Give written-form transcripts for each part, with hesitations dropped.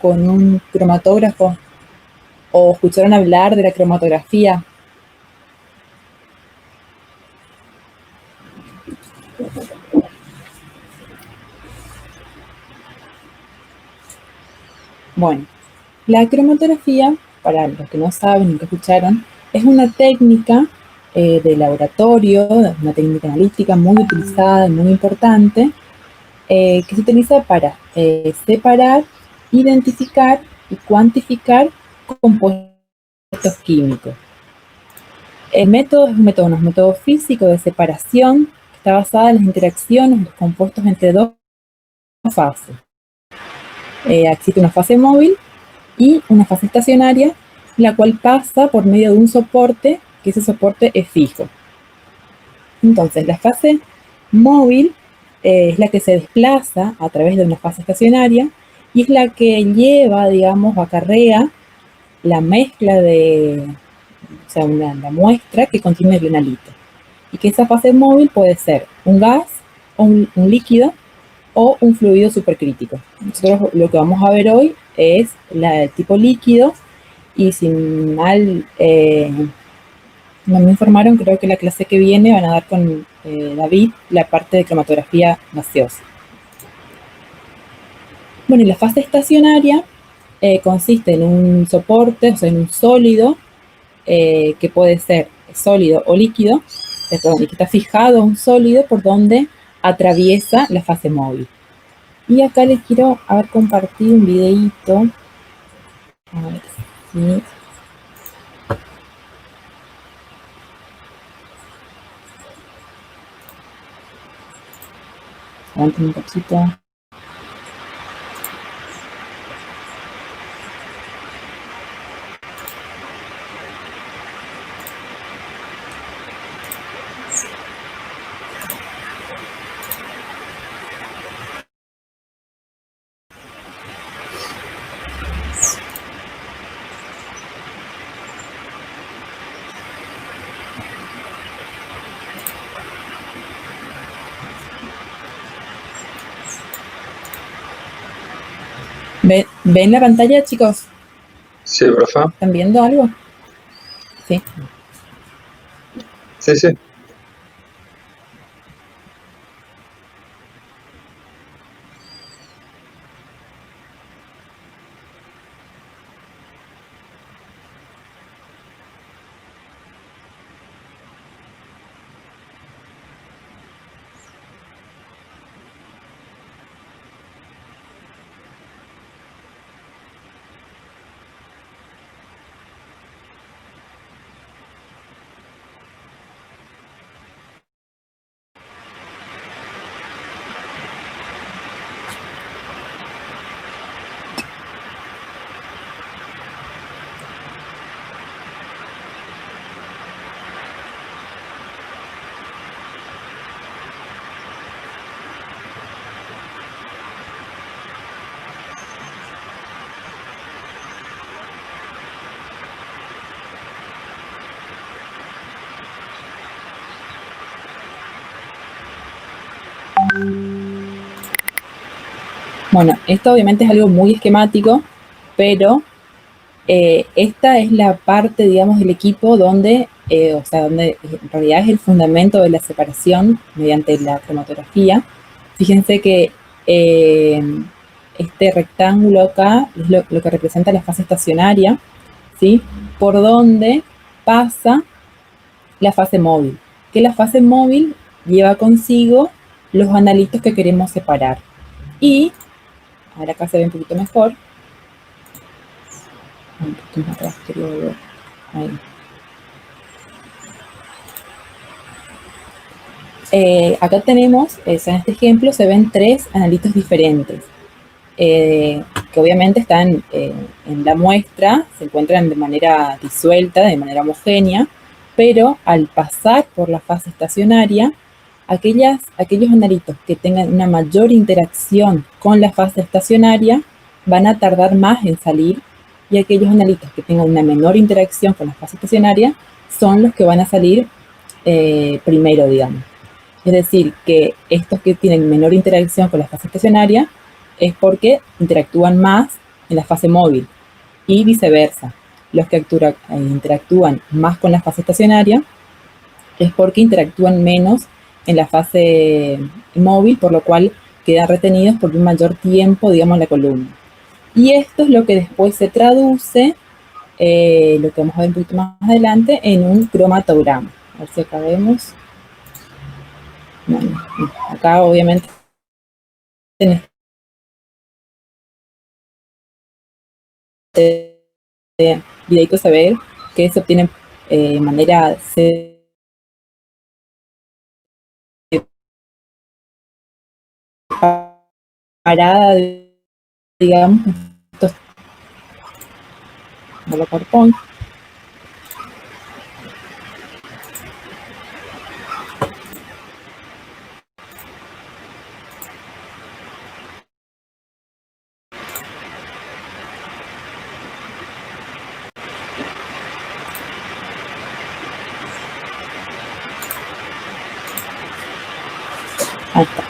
con un cromatógrafo o escucharon hablar de la cromatografía? Bueno, la cromatografía, para los que no saben, nunca escucharon, es una técnica de laboratorio, una técnica analítica muy utilizada y muy importante, que se utiliza para separar, identificar y cuantificar compuestos químicos. El método es un método físico de separación que está basado en las interacciones de los compuestos entre dos fases. Existe una fase móvil y una fase estacionaria, la cual pasa por medio de un soporte, que ese soporte es fijo. Entonces, la fase móvil es la que se desplaza a través de una fase estacionaria y es la que lleva, digamos, acarrea la mezcla o sea, la muestra que contiene el analito. Y que esa fase móvil puede ser un gas, o un líquido, o un fluido supercrítico. Nosotros lo que vamos a ver hoy es el tipo líquido, y si mal no me informaron, creo que la clase que viene van a dar con David la parte de cromatografía gaseosa. Bueno, y la fase estacionaria consiste en un soporte, o sea, en un sólido, que puede ser sólido o líquido, que está fijado a un sólido por donde atraviesa la fase móvil. Y acá les quiero compartir un videito. A ver si... Aguanten un poquito. ¿Ven la pantalla, chicos? Sí, profe. ¿Están viendo algo? Sí. Sí, sí. Bueno, esto obviamente es algo muy esquemático, pero esta es la parte, digamos, del equipo donde, donde en realidad es el fundamento de la separación mediante la cromatografía. Fíjense que este rectángulo acá es lo que representa la fase estacionaria, ¿sí? Por donde pasa la fase móvil, que la fase móvil lleva consigo los analitos que queremos separar. Y ahora acá se ve un poquito mejor. Un poquito más atrás, quería ver. Ahí. Acá tenemos, en este ejemplo, se ven 3 analitos diferentes, que obviamente están en la muestra, se encuentran de manera disuelta, de manera homogénea, pero al pasar por la fase estacionaria, aquellos analitos que tengan una mayor interacción con la fase estacionaria van a tardar más en salir, y aquellos analitos que tengan una menor interacción con la fase estacionaria son los que van a salir primero, digamos. Es decir, que estos que tienen menor interacción con la fase estacionaria es porque interactúan más en la fase móvil y viceversa. Los que interactúan más con la fase estacionaria es porque interactúan menos en la fase móvil, por lo cual quedan retenidos por un mayor tiempo, digamos, en la columna. Y esto es lo que después se traduce, lo que vamos a ver un poquito más adelante, en un cromatograma. A ver si acá vemos. Bueno, acá obviamente en este videito se ve que se obtiene de manera separada, digamos, estos de los PowerPoint. Ahí está.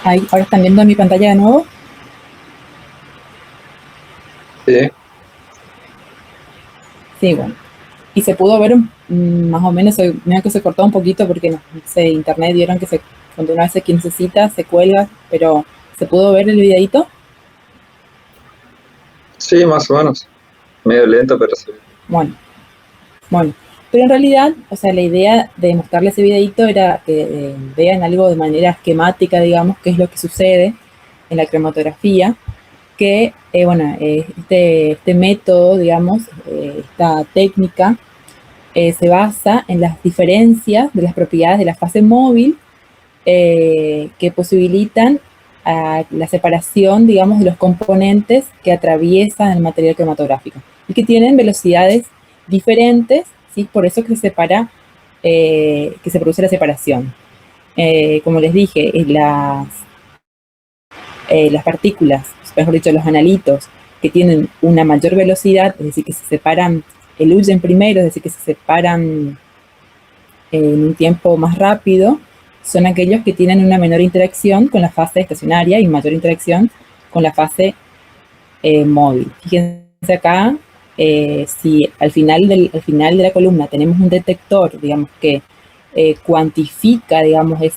Ahí, ahora están viendo mi pantalla de nuevo. Sí. Sí, bueno. Y se pudo ver más o menos, mira que se cortó un poquito porque no sé, internet vieron que cuando uno hace que necesita, se cuelga, pero ¿se pudo ver el videito? Sí, más o menos. Medio lento, pero sí. Bueno, pero en realidad, o sea, la idea de mostrarles ese videito era que vean algo de manera esquemática, digamos, qué es lo que sucede en la cromatografía, que, este método, digamos, esta técnica, se basa en las diferencias de las propiedades de la fase móvil que posibilitan la separación, digamos, de los componentes que atraviesan el material cromatográfico y que tienen velocidades diferentes, ¿sí? Por eso que se separa, que se produce la separación. Como les dije, las partículas, mejor dicho, los analitos, que tienen una mayor velocidad, es decir, que se separan, eluyen primero, es decir, que se separan en un tiempo más rápido, son aquellos que tienen una menor interacción con la fase estacionaria y mayor interacción con la fase móvil. Fíjense acá, si al final de la columna tenemos un detector, digamos, que cuantifica, digamos, el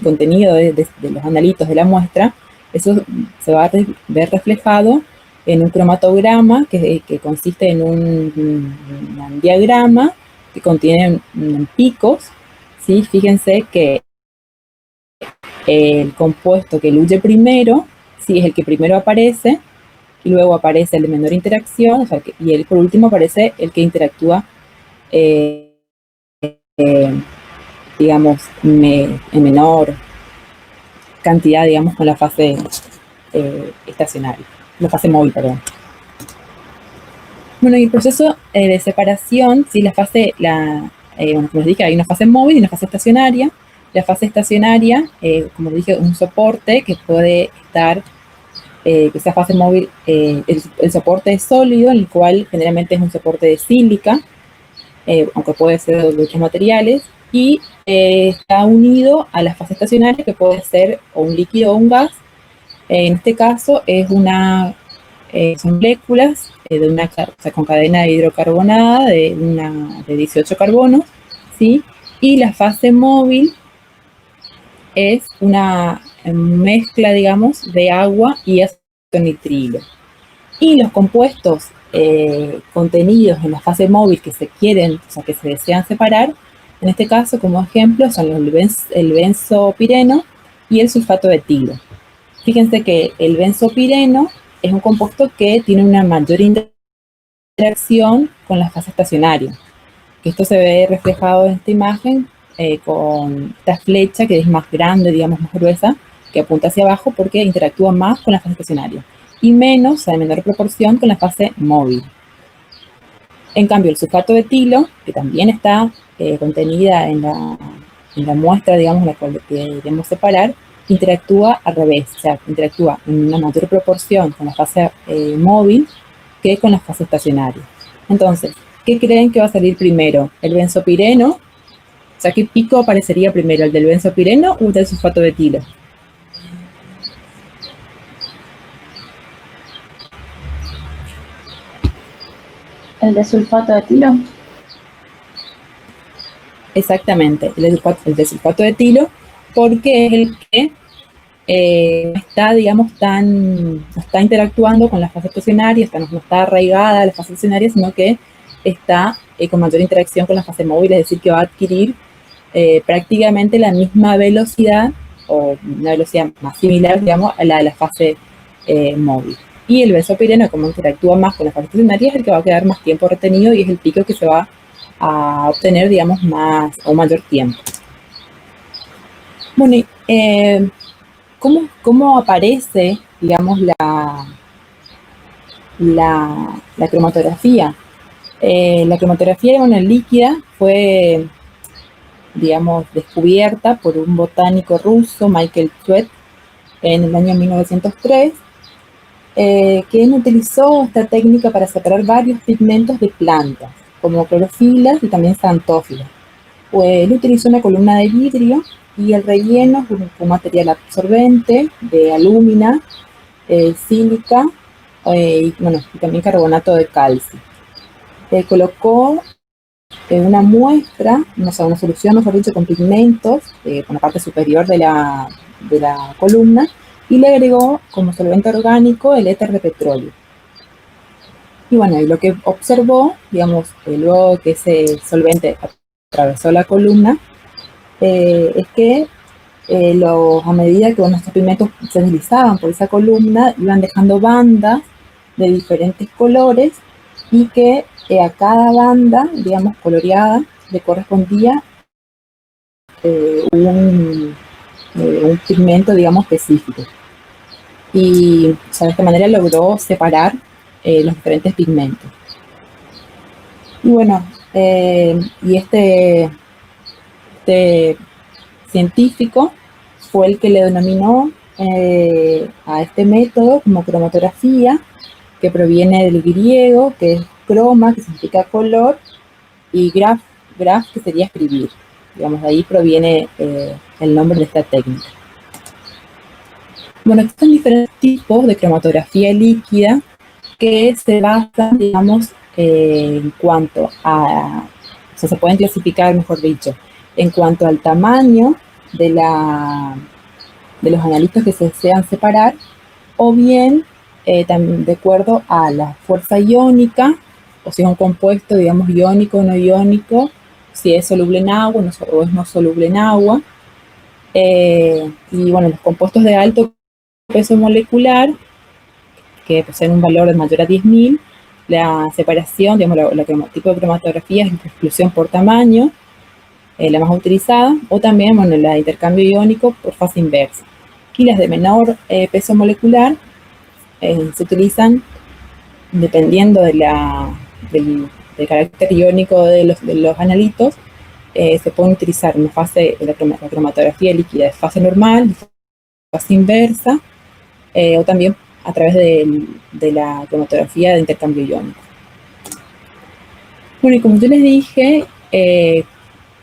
contenido de los analitos de la muestra, eso se va a ver reflejado en un cromatograma que consiste en un diagrama que contiene picos, ¿sí? Fíjense que el compuesto que eluye primero, sí, es el que primero aparece, y luego aparece el de menor interacción, o sea, y por último aparece el que interactúa, digamos, en menor cantidad, digamos, con la fase estacionaria, la fase móvil, perdón. Bueno, y el proceso de separación, ¿sí? Como les dije, hay una fase móvil y una fase estacionaria. La fase estacionaria, como les dije, un soporte que puede estar, que esa fase móvil, el soporte es sólido, en el cual generalmente es un soporte de sílica, aunque puede ser de otros materiales, y está unido a la fase estacionaria, que puede ser o un líquido o un gas. En este caso son moléculas con cadena hidrocarbonada de 18 carbonos, ¿sí? Y la fase móvil es una mezcla, digamos, de agua y ácido nitrilo. Y los compuestos contenidos en la fase móvil que se desean separar, en este caso, como ejemplo, son el benzopireno y el sulfato de etilo. Fíjense que el benzopireno es un compuesto que tiene una mayor interacción con la fase estacionaria. Que esto se ve reflejado en esta imagen con esta flecha que es más grande, digamos, más gruesa, que apunta hacia abajo porque interactúa más con la fase estacionaria y menos, en menor proporción, con la fase móvil. En cambio, el sulfato de etilo, que también está contenida en la muestra, digamos, la cual queremos separar, interactúa al revés, o sea, interactúa en una mayor proporción con la fase móvil que con la fase estacionaria. Entonces, ¿qué creen que va a salir primero? ¿El benzopireno? O sea, ¿qué pico aparecería primero? ¿El del benzopireno o el del sulfato de etilo? ¿El de sulfato de etilo? Exactamente, el de sulfato de etilo, porque es el que está, digamos, no está interactuando con la fase estacionaria, no está arraigada a la fase estacionaria, sino que está con mayor interacción con la fase móvil, es decir, que va a adquirir prácticamente la misma velocidad, o una velocidad más similar, digamos, a la de la fase móvil. Y el benzopireno, como interactúa más con la fase estacionaria, es el que va a quedar más tiempo retenido y es el pico que se va a obtener, digamos, más o mayor tiempo. Bueno, ¿cómo aparece, digamos, la cromatografía? La cromatografía, bueno, líquida fue, digamos, descubierta por un botánico ruso, Michael Sweat, en el año 1903, quien utilizó esta técnica para separar varios pigmentos de plantas, como clorofilas y también xantófilas. Él utilizó una columna de vidrio y el relleno fue un material absorbente de alúmina, sílica y también carbonato de calcio. Colocó una muestra, una solución, mejor dicho, con pigmentos con la parte superior de la columna y le agregó como solvente orgánico el éter de petróleo. Y bueno, y lo que observó, digamos, luego que ese solvente atravesó la columna, es que a medida que estos pigmentos se deslizaban por esa columna, iban dejando bandas de diferentes colores y que a cada banda, digamos, coloreada, le correspondía un pigmento, digamos, específico. Y de esta manera logró separar los diferentes pigmentos. Y bueno, y este científico fue el que le denominó a este método como cromatografía, que proviene del griego, que es croma, que significa color, y graph, que sería escribir. Digamos, de ahí proviene el nombre de esta técnica. Bueno, existen diferentes tipos de cromatografía líquida que se basan, digamos, en cuanto a, o sea, se pueden clasificar, mejor dicho, en cuanto al tamaño de los analitos que se desean separar, o bien también de acuerdo a la fuerza iónica, o si es un compuesto, digamos, iónico o no iónico, si es soluble en agua o es no soluble en agua. Y bueno, los compuestos de alto peso molecular, que poseen un valor de mayor a 10.000, la separación, digamos, el tipo de cromatografía es la exclusión por tamaño, la más utilizada, o también, bueno, la de intercambio iónico por fase inversa. Y las de menor peso molecular se utilizan dependiendo del carácter iónico de los analitos. Se pueden utilizar en la cromatografía líquida de fase normal, fase inversa, o también a través de la cromatografía de intercambio iónico. Bueno, y como yo les dije,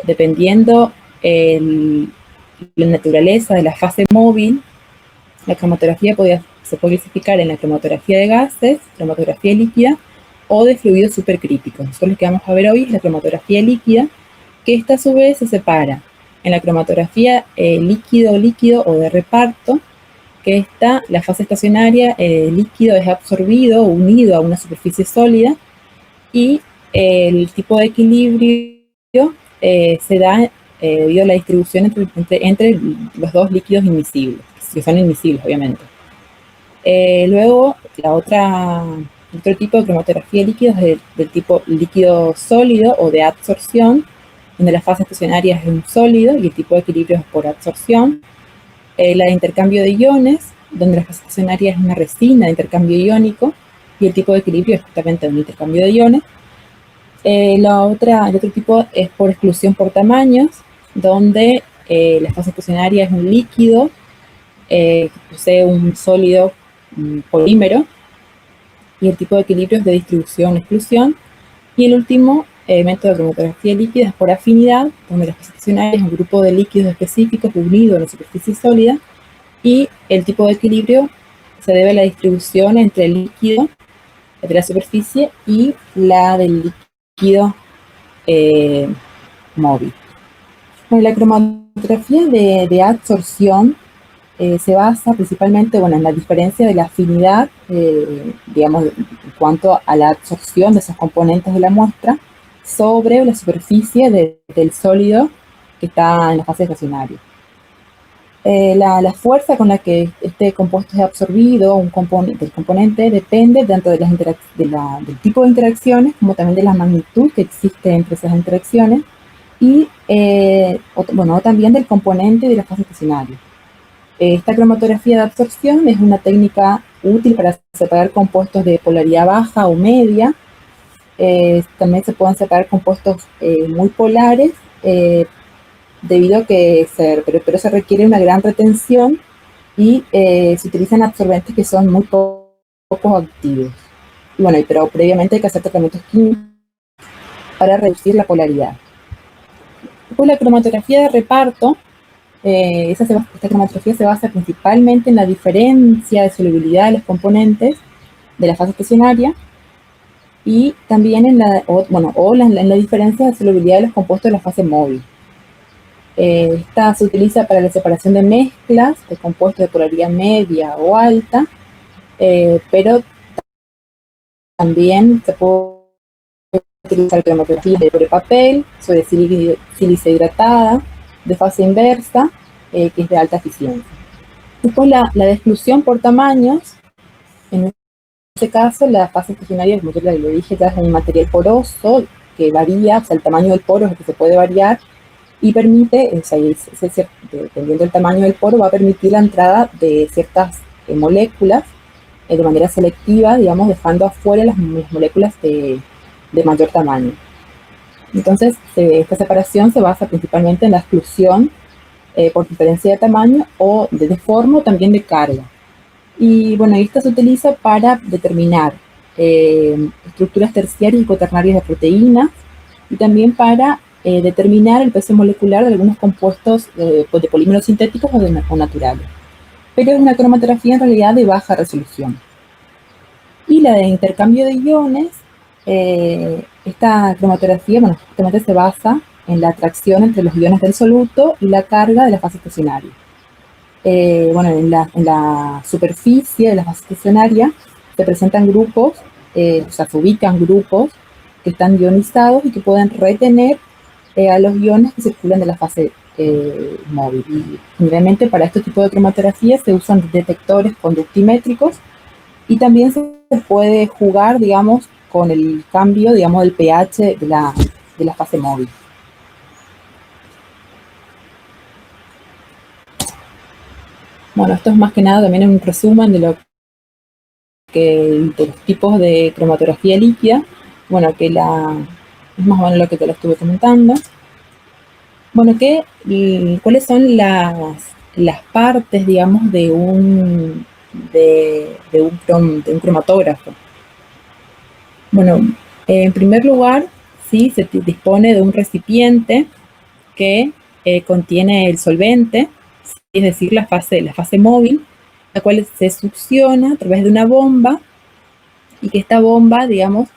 dependiendo la naturaleza de la fase móvil, la cromatografía se puede clasificar en la cromatografía de gases, cromatografía líquida o de fluidos supercríticos. Nosotros lo que vamos a ver hoy es la cromatografía líquida, que esta a su vez se separa en la cromatografía líquido o de reparto, que está la fase estacionaria, el líquido es absorbido o unido a una superficie sólida, y el tipo de equilibrio se da debido a la distribución entre los dos líquidos inmisibles, que son inmisibles, obviamente. Luego, otro tipo de cromatografía líquida es del tipo líquido sólido o de adsorción, donde la fase estacionaria es un sólido y el tipo de equilibrio es por adsorción. La de intercambio de iones, donde la fase estacionaria es una resina de intercambio iónico y el tipo de equilibrio es justamente un intercambio de iones. El otro tipo es por exclusión por tamaños, donde la fase estacionaria es un líquido que posee un sólido polímero y el tipo de equilibrio es de distribución-exclusión. Y el último método de cromatografía líquida es por afinidad, donde la fase estacionaria es un grupo de líquidos específicos unidos a la superficie sólida y el tipo de equilibrio se debe a la distribución entre el líquido de la superficie, y la del líquido móvil. Bueno, la cromatografía de absorción se basa principalmente, bueno, en la diferencia de la afinidad, digamos, en cuanto a la absorción de esos componentes de la muestra sobre la superficie del sólido que está en la fase estacionaria. La fuerza con la que este compuesto es absorbido, del componente, depende tanto de del tipo de interacciones como también de la magnitud que existe entre esas interacciones y también del componente de la fase estacionaria. Esta cromatografía de absorción es una técnica útil para separar compuestos de polaridad baja o media. También se pueden separar compuestos muy polares, debido a que pero se requiere una gran retención y se utilizan absorbentes que son muy poco activos. Y bueno, pero previamente hay que hacer tratamientos químicos para reducir la polaridad. Después, la cromatografía de reparto. Esta cromatografía se basa principalmente en la diferencia de solubilidad de los componentes de la fase estacionaria y también en la diferencia de solubilidad de los compuestos de la fase móvil. Esta se utiliza para la separación de mezclas de compuestos de polaridad media o alta, pero también se puede utilizar cromatografía de papel, sobre sílice hidratada, de fase inversa, que es de alta eficiencia. Después la de exclusión por tamaños. En este caso, la fase estacionaria, como yo le dije, ya es un material poroso que varía, o sea, el tamaño del poro es el que se puede variar y permite, dependiendo del tamaño del poro, va a permitir la entrada de ciertas moléculas de manera selectiva, digamos, dejando afuera las moléculas de mayor tamaño. Entonces, esta separación se basa principalmente en la exclusión por diferencia de tamaño o de forma o también de carga. Y bueno, esta se utiliza para determinar estructuras terciarias y cuaternarias de proteínas y también para determinar el peso molecular de algunos compuestos de polímeros sintéticos o naturales. Pero es una cromatografía en realidad de baja resolución. Y la de intercambio de iones, esta cromatografía, bueno, justamente se basa en la atracción entre los iones del soluto y la carga de la fase estacionaria. En la superficie de la fase estacionaria se presentan grupos, o sea, se ubican grupos que están ionizados y que pueden retener a los iones que circulan de la fase móvil. Y generalmente para este tipo de cromatografía se usan detectores conductimétricos y también se puede jugar, digamos, con el cambio, digamos, del pH de la fase móvil. Bueno, esto es más que nada también un resumen de los tipos de cromatografía líquida. Bueno, que es más o menos lo que te lo estuve comentando. Bueno, ¿cuáles son las partes, digamos, de un cromatógrafo? Bueno, en primer lugar, sí, se dispone de un recipiente que contiene el solvente, es decir, la fase móvil, la cual se succiona a través de una bomba y que esta bomba, digamos,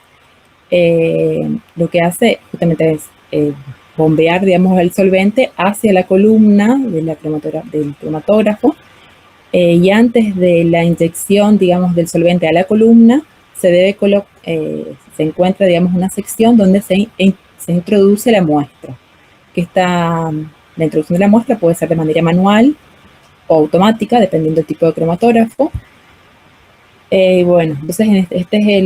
lo que hace justamente es bombear, digamos, el solvente hacia la columna del cromatógrafo y antes de la inyección, digamos, del solvente a la columna se encuentra, digamos, una sección donde se introduce la muestra, la introducción de la muestra puede ser de manera manual o automática, dependiendo del tipo de cromatógrafo. Bueno, entonces esta es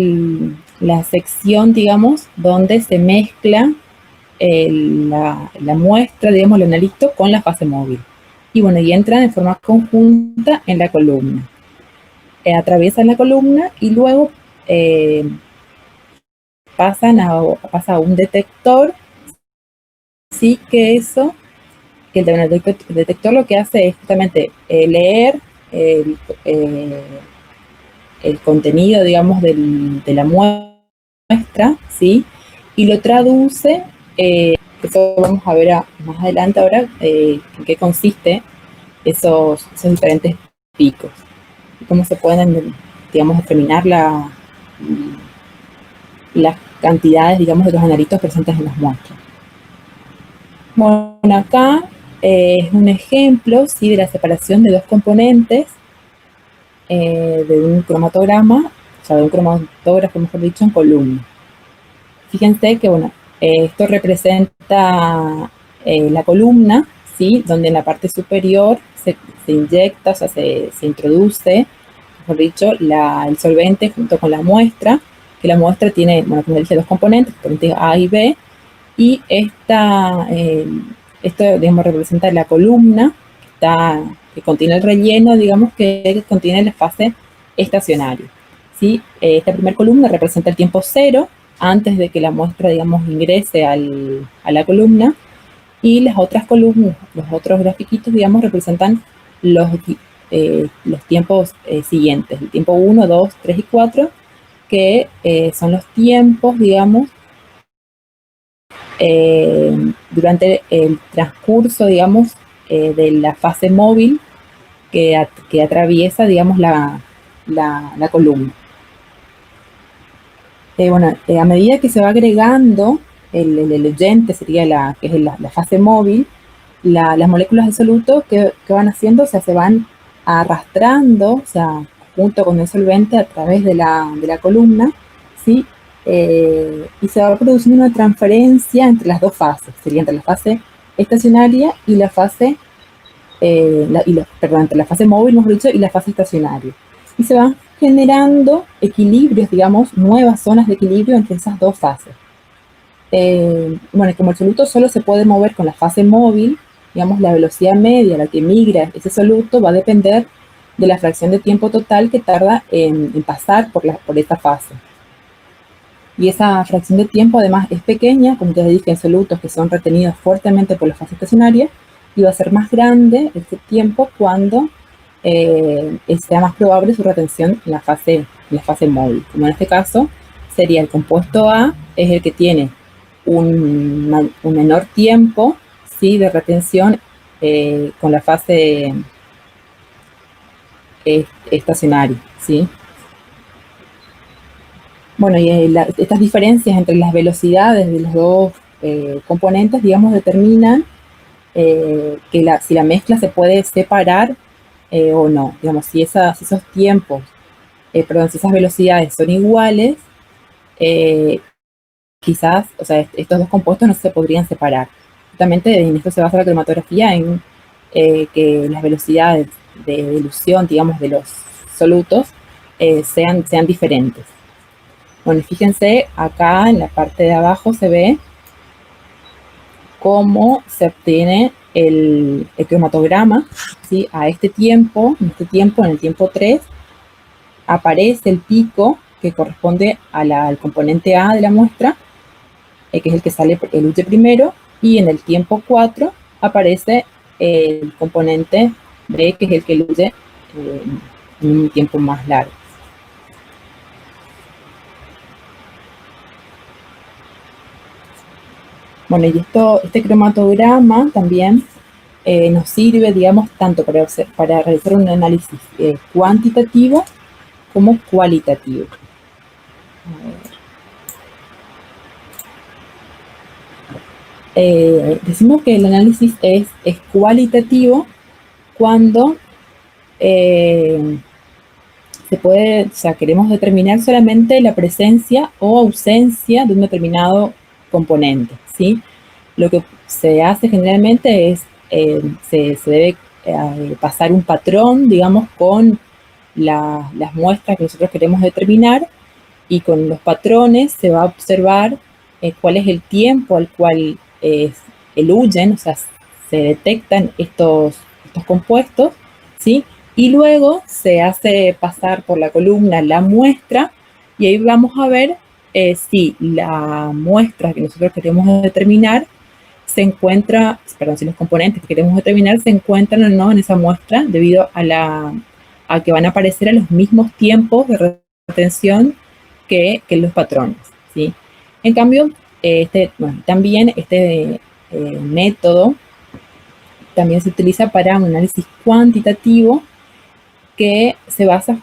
la sección, digamos, donde se mezcla la muestra, digamos, el analito con la fase móvil. Y bueno, y entran en forma conjunta en la columna. Atraviesan la columna y luego pasa a un detector. Sí, que el detector lo que hace es justamente leer el contenido, digamos, de la muestra, ¿sí? Y lo traduce, eso vamos a ver más adelante ahora, en qué consiste esos diferentes picos, y cómo se pueden, digamos, determinar las cantidades, digamos, de los analitos presentes en las muestras. Bueno, acá es un ejemplo, ¿sí?, de la separación de dos componentes de un cromatograma, o sea, de un cromatógrafo, mejor dicho, en columna. Fíjense que, bueno, esto representa la columna, ¿sí?, donde en la parte superior se inyecta, o sea, se introduce, mejor dicho, el solvente junto con la muestra, que la muestra tiene, bueno, como dije, dos componentes, componentes A y B, y esto, digamos, representa la columna que contiene el relleno, digamos, que contiene la fase estacionaria, ¿sí? Esta primera columna representa el tiempo cero, antes de que la muestra, digamos, ingrese a la columna, y las otras columnas, los otros grafiquitos, digamos, representan los tiempos siguientes, el tiempo 1, 2, 3 y 4, que son los tiempos, digamos, durante el transcurso, digamos, de la fase móvil que atraviesa, digamos, la columna. Bueno, a medida que se va agregando el oyente, sería que es la fase móvil, las moléculas de soluto que van haciendo, o sea, se van arrastrando, o sea, junto con el solvente a través de la columna, ¿sí? Y se va produciendo una transferencia entre las dos fases, sería entre la fase estacionaria y la fase, perdón, entre la fase móvil, mejor dicho, y la fase estacionaria. Y se van generando equilibrios, digamos, nuevas zonas de equilibrio entre esas dos fases. Bueno, como el soluto solo se puede mover con la fase móvil, digamos, la velocidad media a la que migra ese soluto va a depender de la fracción de tiempo total que tarda en pasar por esta fase. Y esa fracción de tiempo además es pequeña, como ya dije, en solutos que son retenidos fuertemente por la fase estacionaria, y va a ser más grande este tiempo cuando sea más probable su retención en la fase móvil. Como en este caso sería el compuesto A, es el que tiene un menor tiempo, ¿sí?, de retención con la fase estacionaria, ¿sí? Bueno, y estas diferencias entre las velocidades de los dos componentes, digamos, determinan si la mezcla se puede separar o no. Digamos, si esos tiempos, si esas velocidades son iguales, quizás, o sea, estos dos compuestos no se podrían separar. Justamente en esto se basa la cromatografía, en que las velocidades de dilución, digamos, de los solutos sean diferentes. Bueno, fíjense, acá en la parte de abajo se ve cómo se obtiene el cromatograma, ¿sí? En el tiempo 3, aparece el pico que corresponde al componente A de la muestra, que es el que sale, el huye primero, y en el tiempo 4 aparece el componente B, que es el que huye en un tiempo más largo. Bueno, y este cromatograma también nos sirve, digamos, tanto para realizar un análisis cuantitativo como cualitativo. Decimos que el análisis es cualitativo cuando queremos determinar solamente la presencia o ausencia de un determinado componente, ¿sí? Lo que se hace generalmente es, se debe pasar un patrón, digamos, con las muestras que nosotros queremos determinar, y con los patrones se va a observar cuál es el tiempo al cual eluyen, o sea, se detectan estos compuestos, ¿sí? Y luego se hace pasar por la columna la muestra, y ahí vamos a ver si la muestra que nosotros queremos determinar si los componentes que queremos determinar se encuentran o no en esa muestra, debido a que van a aparecer a los mismos tiempos de retención que los patrones, ¿sí? En cambio, también este método también se utiliza para un análisis cuantitativo, que se basa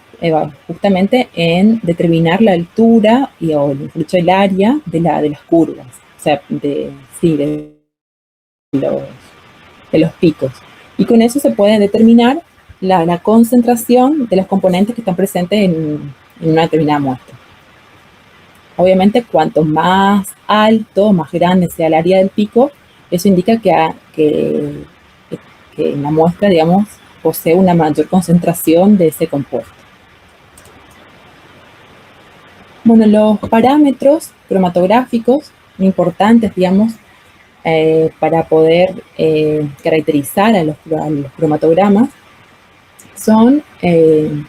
justamente en determinar la altura o el área de las curvas, o sea, de los picos. Y con eso se puede determinar la concentración de los componentes que están presentes en una determinada muestra. Obviamente, cuanto más alto, más grande sea el área del pico, eso indica que la muestra, digamos, posee una mayor concentración de ese compuesto. Bueno, los parámetros cromatográficos importantes, digamos, para poder caracterizar a los cromatogramas son,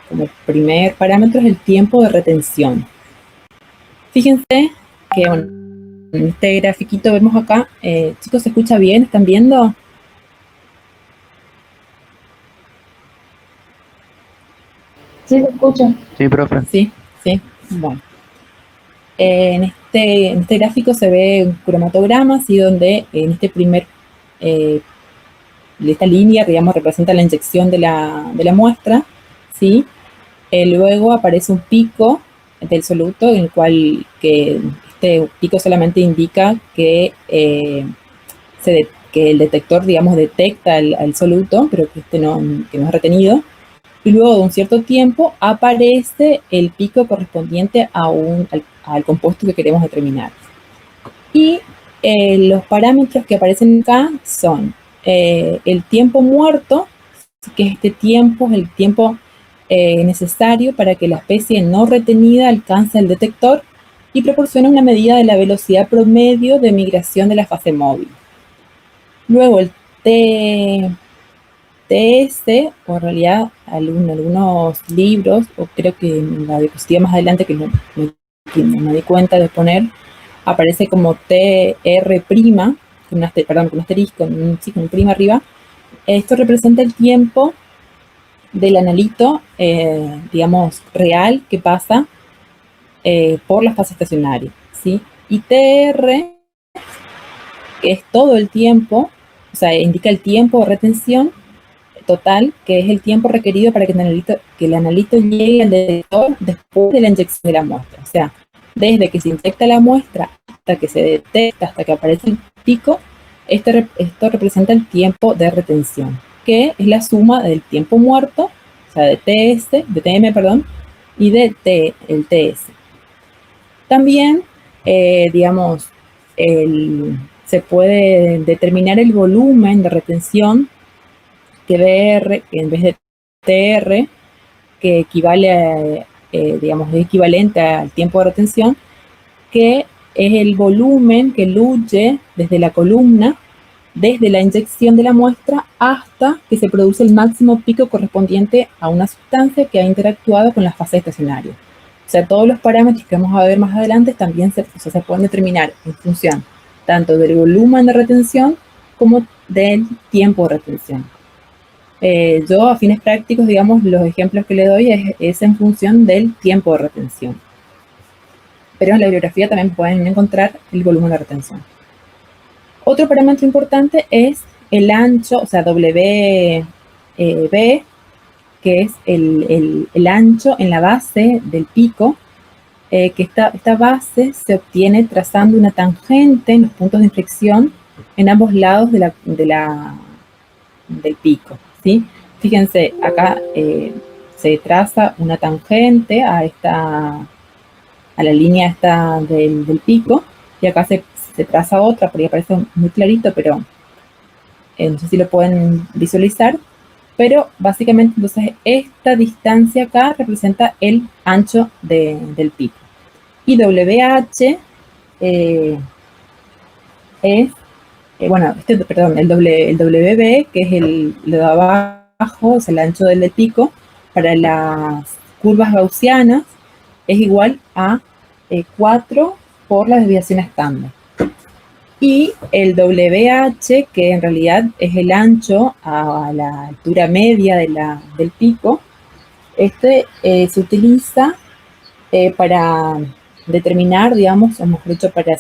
como primer parámetro, el tiempo de retención. Fíjense que, bueno, en este grafiquito vemos acá, chicos, ¿se escucha bien? ¿Están viendo? Sí, se escucha. Sí, profe. Sí, bueno. En este gráfico se ve un cromatograma, así donde en este esta línea, digamos, representa la inyección de la muestra, ¿sí? Luego aparece un pico del soluto, en el cual este pico solamente indica que el detector, digamos, detecta al soluto, pero que no es retenido. Y luego de un cierto tiempo aparece el pico correspondiente al compuesto que queremos determinar. Y los parámetros que aparecen acá son el tiempo muerto, que este tiempo es el tiempo necesario para que la especie no retenida alcance el detector y proporciona una medida de la velocidad promedio de migración de la fase móvil. Luego el TS, o en realidad algunos libros, o creo que en la diapositiva más adelante que no me di cuenta de poner, aparece como TR', con un asterisco, con un prima arriba. Esto representa el tiempo del analito, digamos, real que pasa por la fase estacionaria, ¿sí? Y TR, que es todo el tiempo, o sea, indica el tiempo de retención total, que es el tiempo requerido para que el analito llegue al detector después de la inyección de la muestra. O sea, desde que se inyecta la muestra hasta que se detecta, hasta que aparece el pico, esto representa el tiempo de retención, que es la suma del tiempo muerto, o sea, de TM, perdón, y de el TS. También, digamos, se puede determinar el volumen de retención que DR, en vez de TR, que equivale a, digamos, es equivalente al tiempo de retención, que es el volumen que fluye desde la columna, desde la inyección de la muestra hasta que se produce el máximo pico correspondiente a una sustancia que ha interactuado con la fase estacionaria. O sea, todos los parámetros que vamos a ver más adelante también se pueden determinar en función tanto del volumen de retención como del tiempo de retención. Yo, a fines prácticos, digamos, los ejemplos que le doy es en función del tiempo de retención. Pero en la bibliografía también pueden encontrar el volumen de retención. Otro parámetro importante es el ancho, o sea, WB, que es el ancho en la base del pico, que esta base se obtiene trazando una tangente en los puntos de inflexión en ambos lados del pico, ¿sí? Fíjense, acá se traza una tangente a la línea esta del pico, y acá se traza otra, por ahí aparece muy clarito, pero no sé si lo pueden visualizar, pero básicamente entonces esta distancia acá representa el ancho del pico. Y WH es, bueno, el WB, que es lo de abajo, es el ancho del pico, para las curvas gaussianas es igual a 4 por la desviación estándar. Y el WH, que en realidad es el ancho a la altura media del pico, se utiliza para determinar, digamos, o mejor dicho, para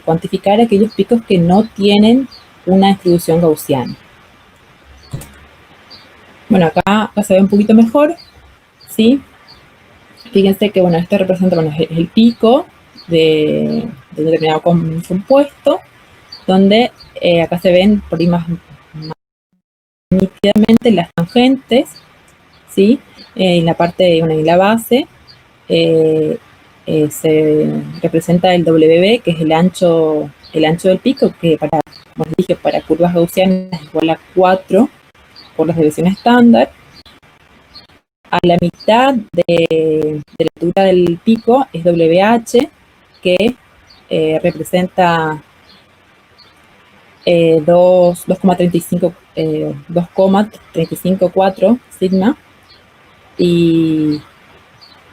cuantificar aquellos picos que no tienen una distribución gaussiana. Bueno, acá se ve un poquito mejor, ¿sí? Fíjense que, bueno, esto representa, bueno, es el pico de un determinado compuesto, donde acá se ven por ahí más nítidamente las tangentes, ¿sí? En la parte, bueno, en la base se representa el WB, que es el ancho del pico, que para, como les dije, para curvas gaussianas es igual a 4 por la desviación estándar. A la mitad de la altura del pico es WH, que representa 2,354 sigma. Y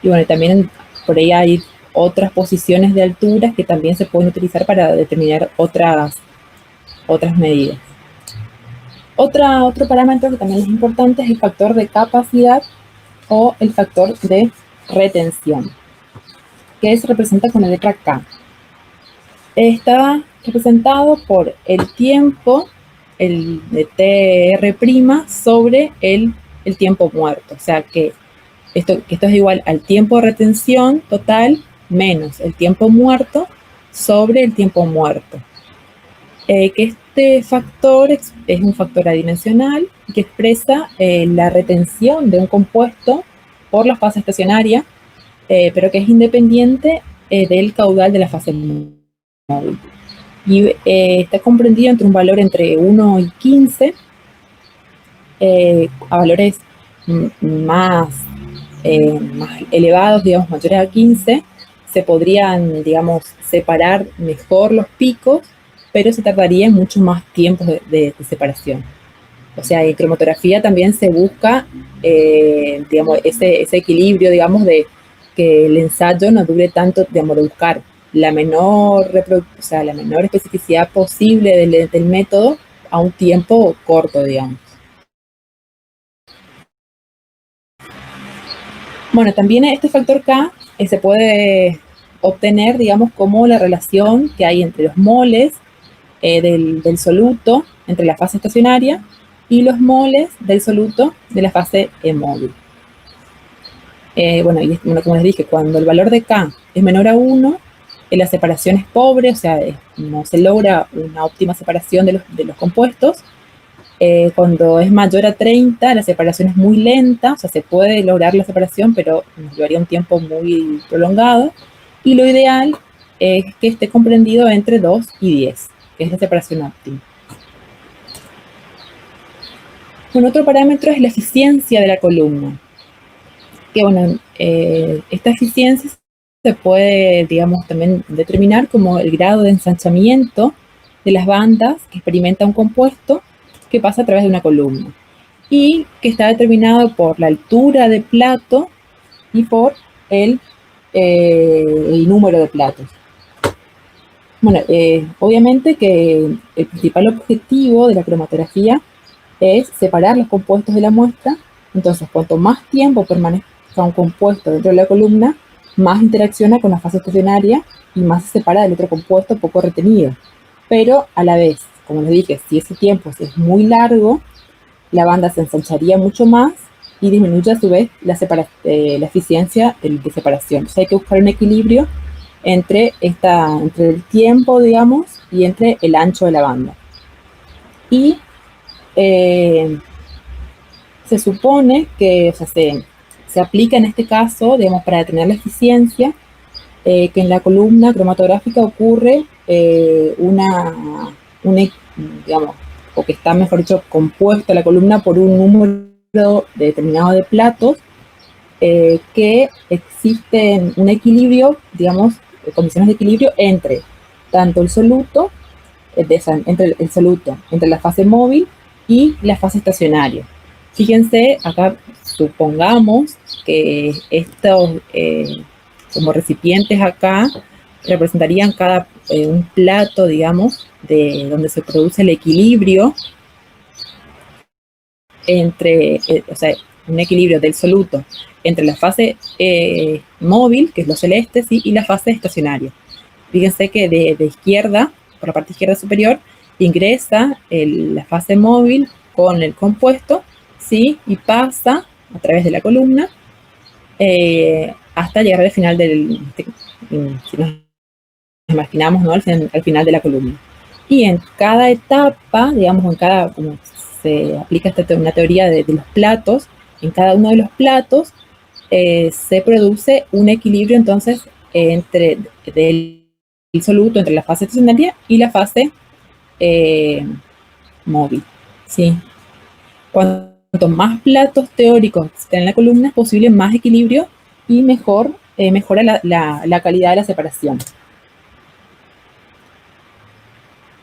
bueno, también por ahí hay otras posiciones de alturas que también se pueden utilizar para determinar otras medidas. Otro parámetro que también es importante es el factor de capacidad o el factor de retención, que se representa con la letra K. Está representado por el tiempo, el de TR' sobre el tiempo muerto. O sea que esto es igual al tiempo de retención total menos el tiempo muerto sobre el tiempo muerto. Que este factor es un factor adimensional que expresa la retención de un compuesto por la fase estacionaria, pero que es independiente del caudal de la fase móvil. Y está comprendido entre un valor entre 1 y 15, a valores más elevados, digamos, mayores a 15, se podrían, digamos, separar mejor los picos, pero se tardaría mucho más tiempo de separación. O sea, en cromatografía también se busca, digamos, ese equilibrio, digamos, de que el ensayo no dure tanto, digamos, de buscar la menor especificidad posible del método a un tiempo corto, digamos. Bueno, también este factor K se puede obtener, digamos, como la relación que hay entre los moles del soluto, entre la fase estacionaria, y los moles del soluto de la fase móvil. Bueno, como les dije, cuando el valor de K es menor a 1, la separación es pobre, o sea, no se logra una óptima separación de los compuestos. Cuando es mayor a 30, la separación es muy lenta, o sea, se puede lograr la separación, pero nos llevaría un tiempo muy prolongado. Y lo ideal es que esté comprendido entre 2 y 10, que es la separación óptima. Bueno, otro parámetro es la eficiencia de la columna. Que bueno, esta eficiencia se puede, digamos, también determinar como el grado de ensanchamiento de las bandas que experimenta un compuesto que pasa a través de una columna y que está determinado por la altura de plato y por el número de platos. Bueno, obviamente que el principal objetivo de la cromatografía es separar los compuestos de la muestra. Entonces, cuanto más tiempo permanezca un compuesto dentro de la columna, más interacciona con la fase estacionaria y más se separa del otro compuesto poco retenido. Pero a la vez, como les dije, si ese tiempo es muy largo, la banda se ensancharía mucho más y disminuye a su vez la eficiencia de separación. Entonces hay que buscar un equilibrio entre el tiempo, digamos, y entre el ancho de la banda. Y se supone que, o sea, se aplica en este caso, digamos, para determinar la eficiencia, que en la columna cromatográfica ocurre digamos, o que está, mejor dicho, compuesta la columna por un número determinado de platos, que existen un equilibrio, digamos, condiciones de equilibrio entre tanto el soluto, entre la fase móvil y la fase estacionaria. Fíjense, acá supongamos que estos como recipientes acá representarían cada un plato, digamos, de donde se produce el equilibrio entre, o sea, un equilibrio del soluto entre la fase móvil, que es lo celeste, ¿sí? Y la fase estacionaria. Fíjense que de izquierda, por la parte izquierda superior, ingresa la fase móvil con el compuesto, ¿sí? Y pasa a través de la columna hasta llegar al final si nos imaginamos, ¿no? Al final de la columna. Y en cada etapa, digamos, como se aplica una teoría de los platos, en cada uno de los platos se produce un equilibrio entonces del soluto entre la fase estacionaria y la fase móvil, ¿sí? Cuanto más platos teóricos estén en la columna, es posible más equilibrio y mejora la calidad de la separación.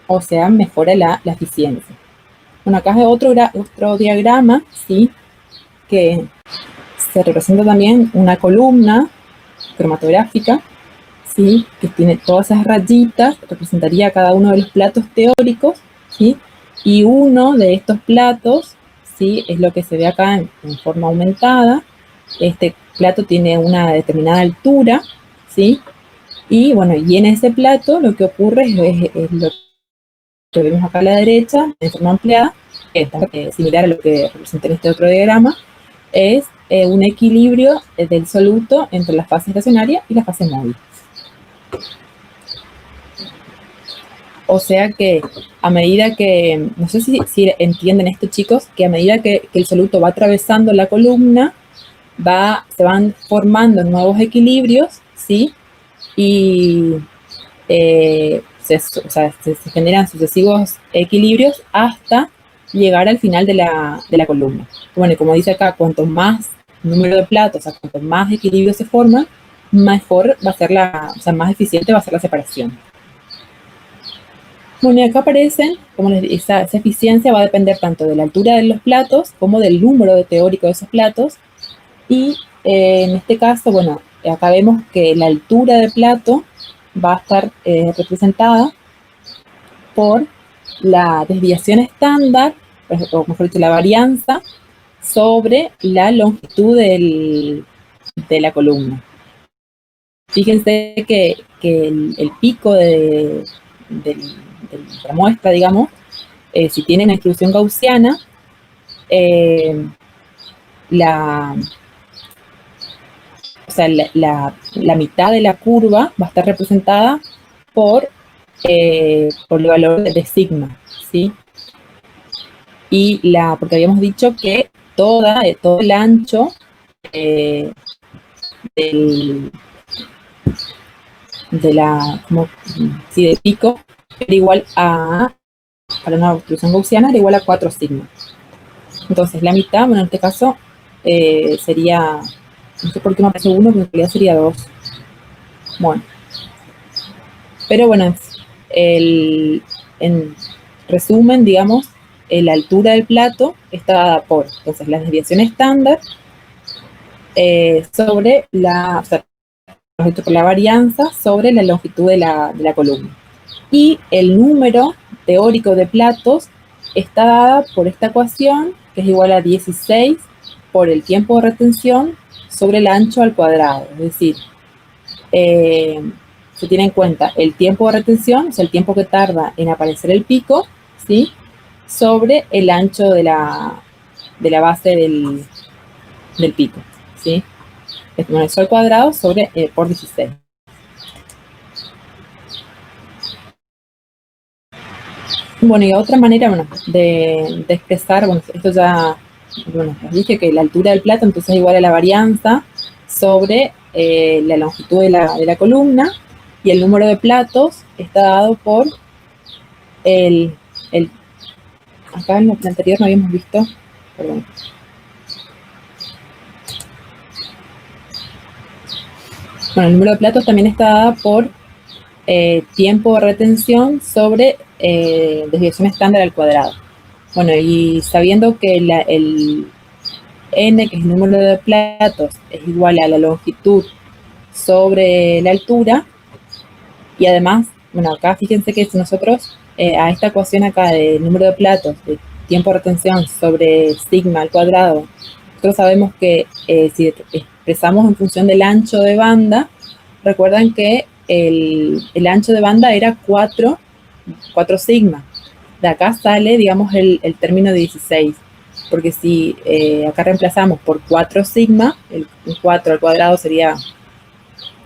O sea, mejora la eficiencia. Bueno, acá es otro diagrama, ¿sí? Que se representa también una columna cromatográfica, ¿sí? Que tiene todas esas rayitas, representaría cada uno de los platos teóricos, ¿sí? Y uno de estos platos, ¿sí? Es lo que se ve acá en forma aumentada. Este plato tiene una determinada altura, ¿sí? Y bueno, y en ese plato lo que ocurre es lo que vemos acá a la derecha, en forma ampliada, que es similar a lo que representa en este otro diagrama, es un equilibrio del soluto entre la fase estacionaria y la fase móvil. O sea que a medida que, no sé si entienden esto, chicos, que a medida que el soluto va atravesando la columna, se van formando nuevos equilibrios, ¿sí? Y se generan sucesivos equilibrios hasta llegar al final de la columna. Bueno, como dice acá, cuanto más número de platos, o sea, cuanto más equilibrios se forman, mejor va a ser más eficiente va a ser la separación. Bueno, y acá aparecen, como les dije, esa eficiencia va a depender tanto de la altura de los platos como del número teórico de esos platos. Y en este caso, bueno, acá vemos que la altura de plato va a estar representada por la desviación estándar, o mejor dicho, la varianza sobre la longitud de la columna. Fíjense que el pico de la muestra, digamos, si tiene una distribución gaussiana, la mitad de la curva va a estar representada por el valor de sigma, ¿sí? Y porque habíamos dicho que todo el ancho del pico era igual para una distribución gaussiana, era igual a 4 sigma. Entonces la mitad, bueno, en este caso sería, no sé por qué me aparece 1, pero en realidad sería 2. Bueno, pero bueno, en resumen, digamos, la altura del plato está dada por, entonces, la desviación estándar sobre por la varianza sobre la longitud de la columna. Y el número teórico de platos está dada por esta ecuación, que es igual a 16 por el tiempo de retención sobre el ancho al cuadrado. Es decir, se tiene en cuenta el tiempo de retención, o sea, el tiempo que tarda en aparecer el pico, ¿sí? Sobre el ancho de la base del pico, ¿sí? Eso al cuadrado por 16. Bueno, y otra manera, bueno, de expresar, bueno, esto ya, bueno, les dije que la altura del plato entonces es igual a la varianza sobre la longitud de la columna, y el número de platos está dado por acá en el anterior no habíamos visto, perdón. Bueno, el número de platos también está dado por tiempo de retención sobre desviación estándar al cuadrado. Bueno, y sabiendo que el n, que es el número de platos, es igual a la longitud sobre la altura, y además, bueno, acá fíjense que si nosotros a esta ecuación acá de número de platos, de tiempo de retención sobre sigma al cuadrado, nosotros sabemos que si expresamos en función del ancho de banda, recuerdan que el ancho de banda era 4 sigma. De acá sale, digamos, el término de 16. Porque si acá reemplazamos por 4 sigma, el 4 al cuadrado sería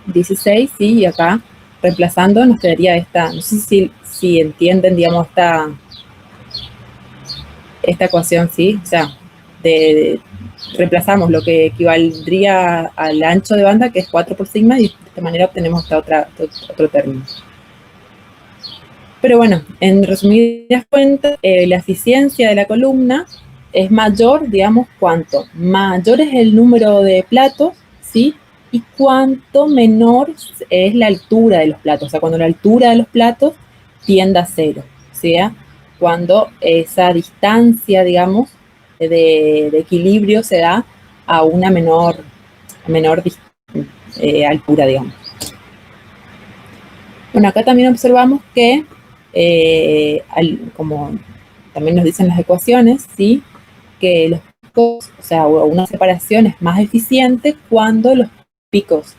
16, sí, y acá reemplazando nos quedaría esta, no sé si entienden, digamos, esta ecuación, ¿sí? O sea, reemplazamos lo que equivaldría al ancho de banda, que es 4 por sigma, y de esta manera obtenemos otro término. Pero bueno, en resumidas cuentas, la eficiencia de la columna es mayor, digamos, cuanto mayor es el número de platos, ¿sí? Y cuanto menor es la altura de los platos, o sea, cuando la altura de los platos tiende a cero, o sea, cuando esa distancia, digamos, de equilibrio se da a una menor altura, digamos. Bueno, acá también observamos que, como también nos dicen las ecuaciones, ¿sí? Que los picos, o sea, una separación es más eficiente cuando los picos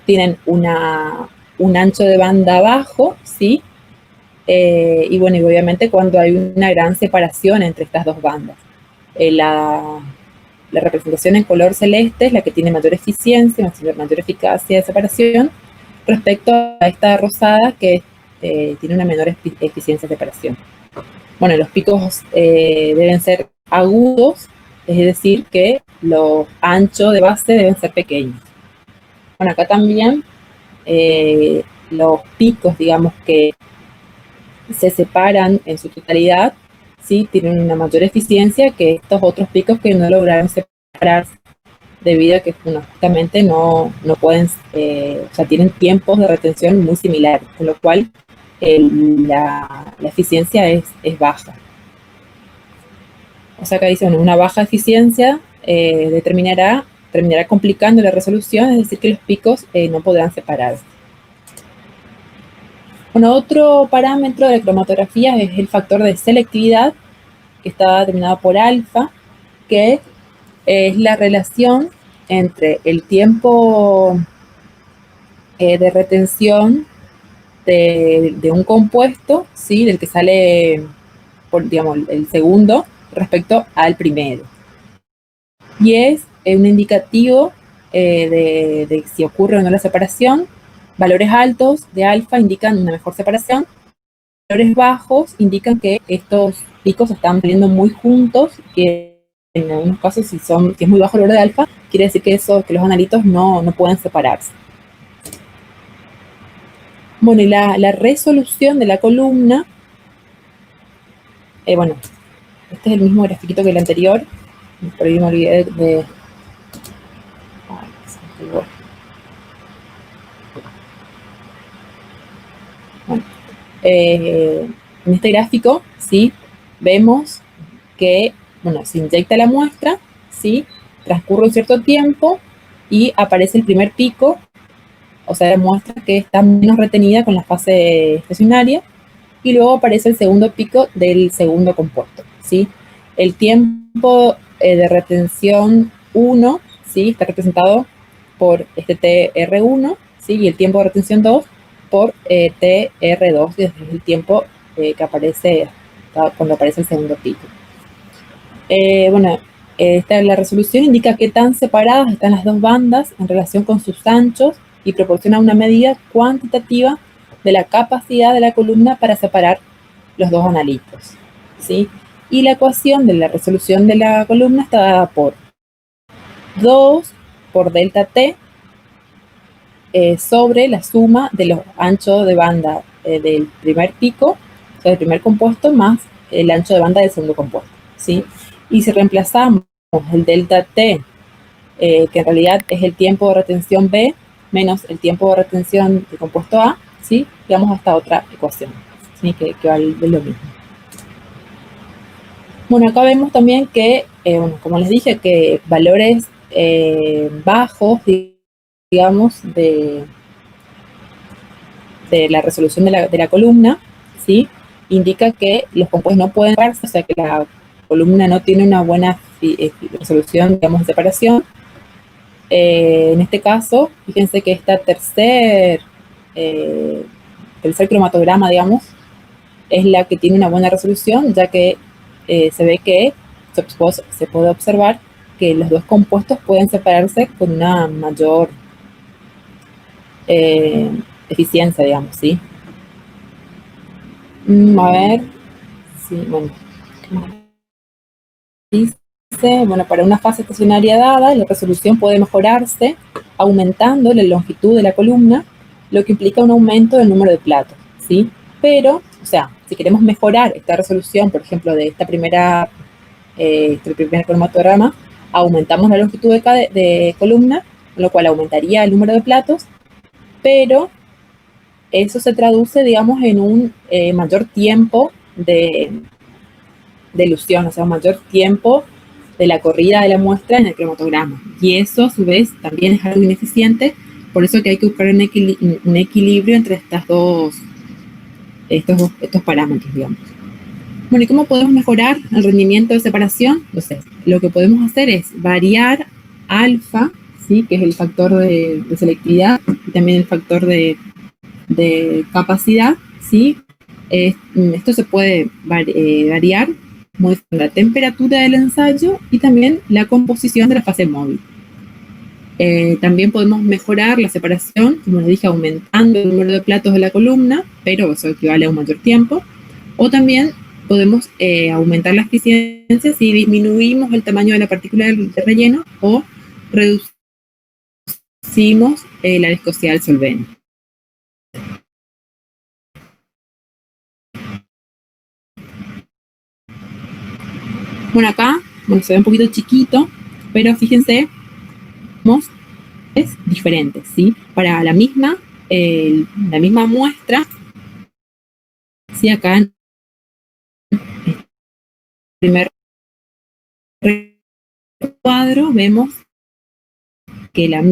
tienen un ancho de banda bajo, ¿sí? Y bueno, y obviamente cuando hay una gran separación entre estas dos bandas. La representación en color celeste es la que tiene mayor eficiencia, mayor eficacia de separación, respecto a esta rosada que tiene una menor eficiencia de separación. Bueno, los picos deben ser agudos, es decir, que los anchos de base deben ser pequeños. Bueno, acá también los picos, digamos, que se separan en su totalidad, ¿sí? Tienen una mayor eficiencia que estos otros picos que no lograron separarse debido a que justamente no pueden, o sea, tienen tiempos de retención muy similares, con lo cual la eficiencia es baja. O sea, acá dice, bueno, una baja eficiencia terminará complicando la resolución, es decir, que los picos no podrán separarse. Bueno, otro parámetro de la cromatografía es el factor de selectividad, que está determinado por alfa, que es la relación entre el tiempo de retención de un compuesto, ¿sí? Del que sale, digamos, el segundo respecto al primero. Y es un indicativo de si ocurre o no la separación. Valores altos de alfa indican una mejor separación. Valores bajos indican que estos picos están saliendo muy juntos, que en algunos casos si es muy bajo el valor de alfa, quiere decir que los analitos no pueden separarse. Bueno, y la resolución de la columna, bueno, este es el mismo grafiquito que el anterior, por ahí me olvidé de bueno, en este gráfico, ¿sí? Vemos que, bueno, se inyecta la muestra, ¿sí? Transcurre un cierto tiempo y aparece el primer pico, o sea, la muestra que está menos retenida con la fase estacionaria, y luego aparece el segundo pico del segundo compuesto, ¿sí? El tiempo de retención 1, ¿sí? Está representado por este TR1, ¿sí? Y el tiempo de retención 2 por TR2, que es el tiempo que aparece cuando aparece el segundo pico. Bueno, la resolución indica qué tan separadas están las dos bandas en relación con sus anchos y proporciona una medida cuantitativa de la capacidad de la columna para separar los dos analitos, ¿sí? Y la ecuación de la resolución de la columna está dada por 2 por delta T sobre la suma de los anchos de banda del primer pico, o sea, del primer compuesto, más el ancho de banda del segundo compuesto, ¿sí? Y si reemplazamos el delta T, que en realidad es el tiempo de retención B, menos el tiempo de retención del compuesto A, ¿sí? Llegamos a esta otra ecuación, ¿sí? Que vale lo mismo. Bueno, acá vemos también que, bueno, como les dije, que valores bajos, digamos, de la resolución de la columna, ¿sí? Indica que los compuestos no pueden separarse, o sea que la columna no tiene una buena resolución, digamos, de separación. En este caso, fíjense que esta tercer cromatograma, digamos, es la que tiene una buena resolución, ya que se ve que se puede observar que los dos compuestos pueden separarse con una mayor eficiencia, digamos, ¿sí? A ver, sí, bueno, ¿qué más dice? Bueno, para una fase estacionaria dada, la resolución puede mejorarse aumentando la longitud de la columna, lo que implica un aumento del número de platos, ¿sí? Pero, o sea, si queremos mejorar esta resolución, por ejemplo, de este primer cromatograma, aumentamos la longitud de columna, lo cual aumentaría el número de platos, pero eso se traduce, digamos, en un mayor tiempo de ilusión, o sea, un mayor tiempo de la corrida de la muestra en el cromatograma. Y eso, a su vez, también es algo ineficiente, por eso que hay que buscar un equilibrio entre estos parámetros, digamos. Bueno, ¿y cómo podemos mejorar el rendimiento de separación? Entonces, lo que podemos hacer es variar alfa, ¿sí? Que es el factor de selectividad, y también el factor de capacidad, ¿sí? Esto se puede variar modificando la temperatura del ensayo y también la composición de la fase móvil. También podemos mejorar la separación, como les dije, aumentando el número de platos de la columna, pero eso equivale a un mayor tiempo. O también podemos aumentar la eficiencia si disminuimos el tamaño de la partícula de relleno o reducimos la viscosidad del solvente. Bueno, acá se ve un poquito chiquito, pero fíjense, es diferente, ¿sí? Para la misma muestra, ¿sí? Acá en el primer cuadro vemos que la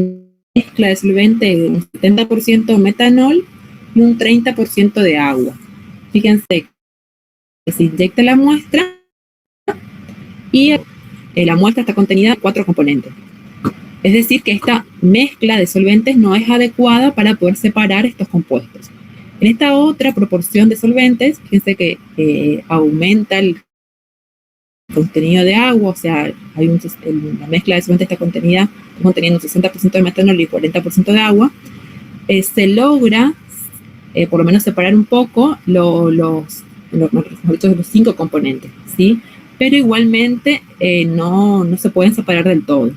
mezcla de solvente es un 70% metanol y un 30% de agua. Fíjense que se inyecta la muestra y la muestra está contenida en 4 componentes. Es decir, que esta mezcla de solventes no es adecuada para poder separar estos compuestos. En esta otra proporción de solventes, fíjense que aumenta el contenido de agua, o sea, la mezcla de solventes está conteniendo un 60% de metanol y 40% de agua. Se logra, por lo menos, separar un poco los 5 componentes, ¿sí? Pero igualmente no se pueden separar del todo.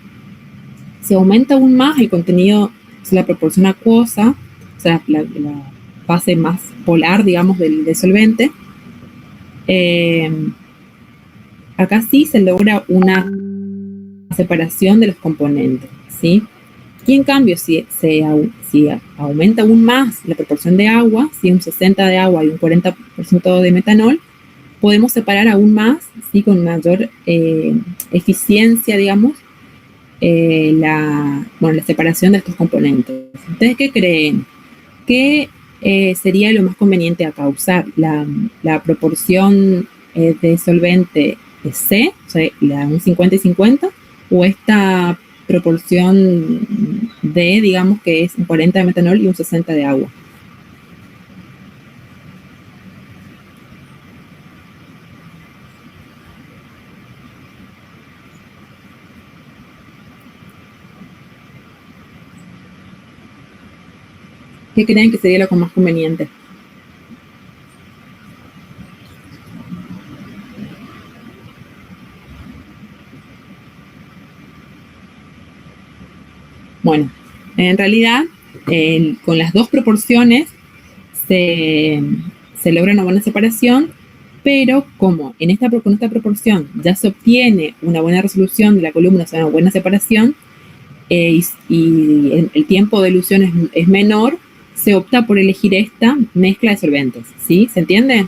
Se aumenta aún más el contenido, o sea, la proporción acuosa, o sea, la fase más polar, digamos, del solvente. Acá sí se logra una separación de los componentes, ¿sí? Y en cambio, si aumenta aún más la proporción de agua, si un 60% de agua y un 40% de metanol, podemos separar aún más, ¿sí? Con mayor eficiencia, digamos, la separación de estos componentes. ¿Ustedes qué creen? ¿Qué sería lo más conveniente acá? ¿Usar la proporción de solvente C, o sea, un 50 y 50, o esta proporción D, digamos, que es un 40 de metanol y un 60 de agua? ¿Qué creen que sería lo más conveniente? Bueno, en realidad, con las dos proporciones se logra una buena separación, pero como con esta proporción ya se obtiene una buena resolución de la columna, o sea, una buena separación, y el tiempo de ilusión es menor, se opta por elegir esta mezcla de solventes, ¿sí? ¿Se entiende?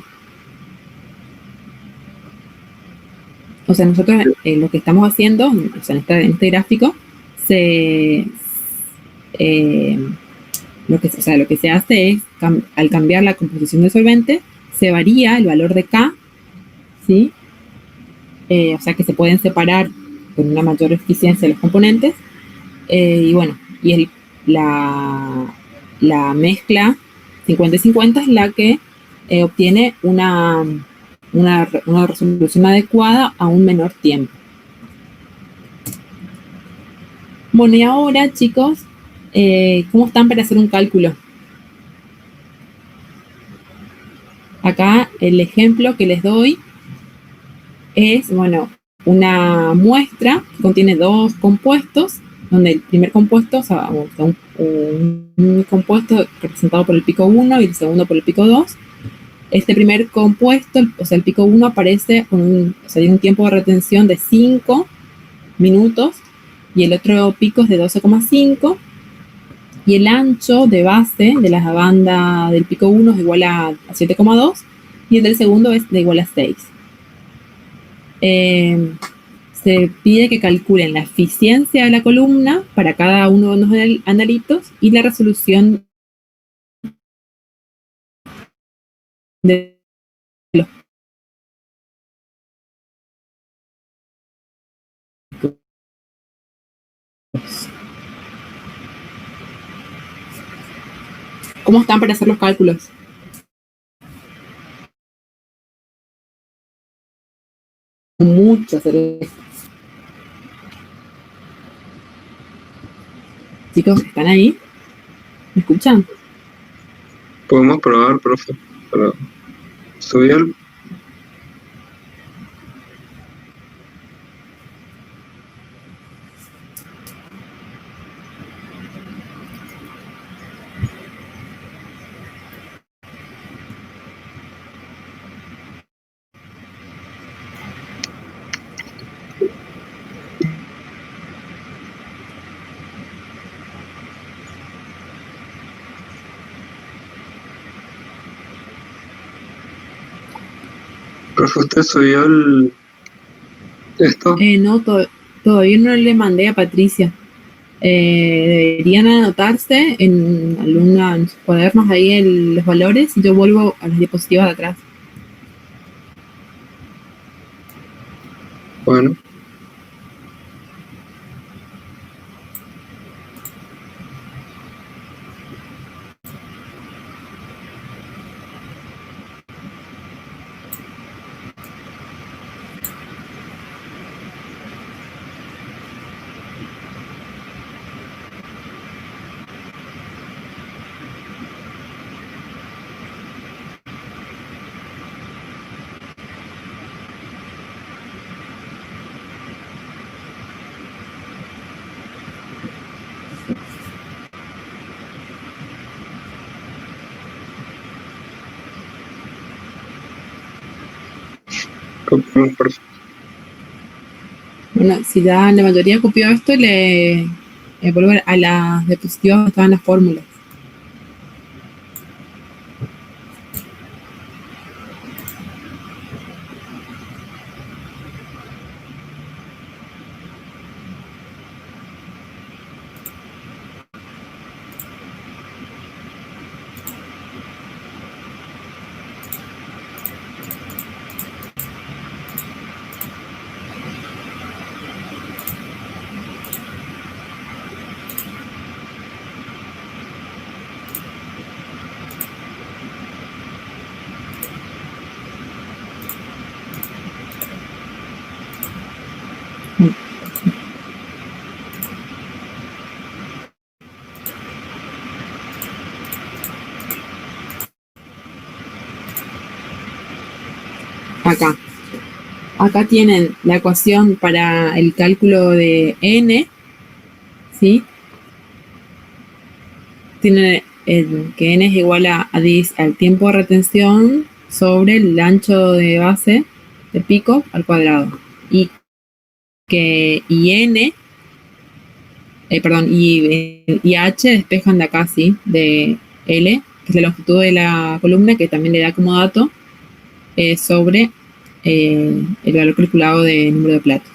O sea, nosotros lo que estamos haciendo, o sea, en este gráfico, lo que se hace es, al cambiar la composición del solvente, se varía el valor de K, ¿sí? O sea, que se pueden separar con una mayor eficiencia los componentes. Y bueno, y la mezcla 50 y 50 es la que obtiene una resolución adecuada a un menor tiempo. Bueno, y ahora, chicos, ¿Cómo están para hacer un cálculo? Acá el ejemplo que les doy es, bueno, una muestra que contiene dos compuestos, donde el primer compuesto, o sea, un compuesto representado por el pico 1 y el segundo por el pico 2. Este primer compuesto, o sea, el pico 1 aparece con tiene un tiempo de retención de 5 minutos y el otro pico es de 12,5 y el ancho de base de la banda del pico 1 es igual a 7,2 y el del segundo es de igual a 6. Se pide que calculen la eficiencia de la columna para cada uno de los analitos y la resolución de los. ¿Cómo están para hacer los cálculos? Mucho hacer esto. Chicos, ¿están ahí? ¿Me escuchan? Podemos probar, profe, pero subí al... Profe, ¿usted subió esto? No, todavía no le mandé a Patricia. Deberían anotarse en sus cuadernos ahí los valores y yo vuelvo a las diapositivas de atrás. Bueno. Copiamos, profe. Bueno, si ya la mayoría copió esto, le vuelvo a las diapositivas donde estaban las fórmulas. Acá tienen la ecuación para el cálculo de n, ¿sí? Tienen que n es igual al tiempo de retención sobre el ancho de base de pico al cuadrado. Y h despejan de acá, ¿sí? De L, que es la longitud de la columna, que también le da como dato, sobre el valor calculado de número de platos.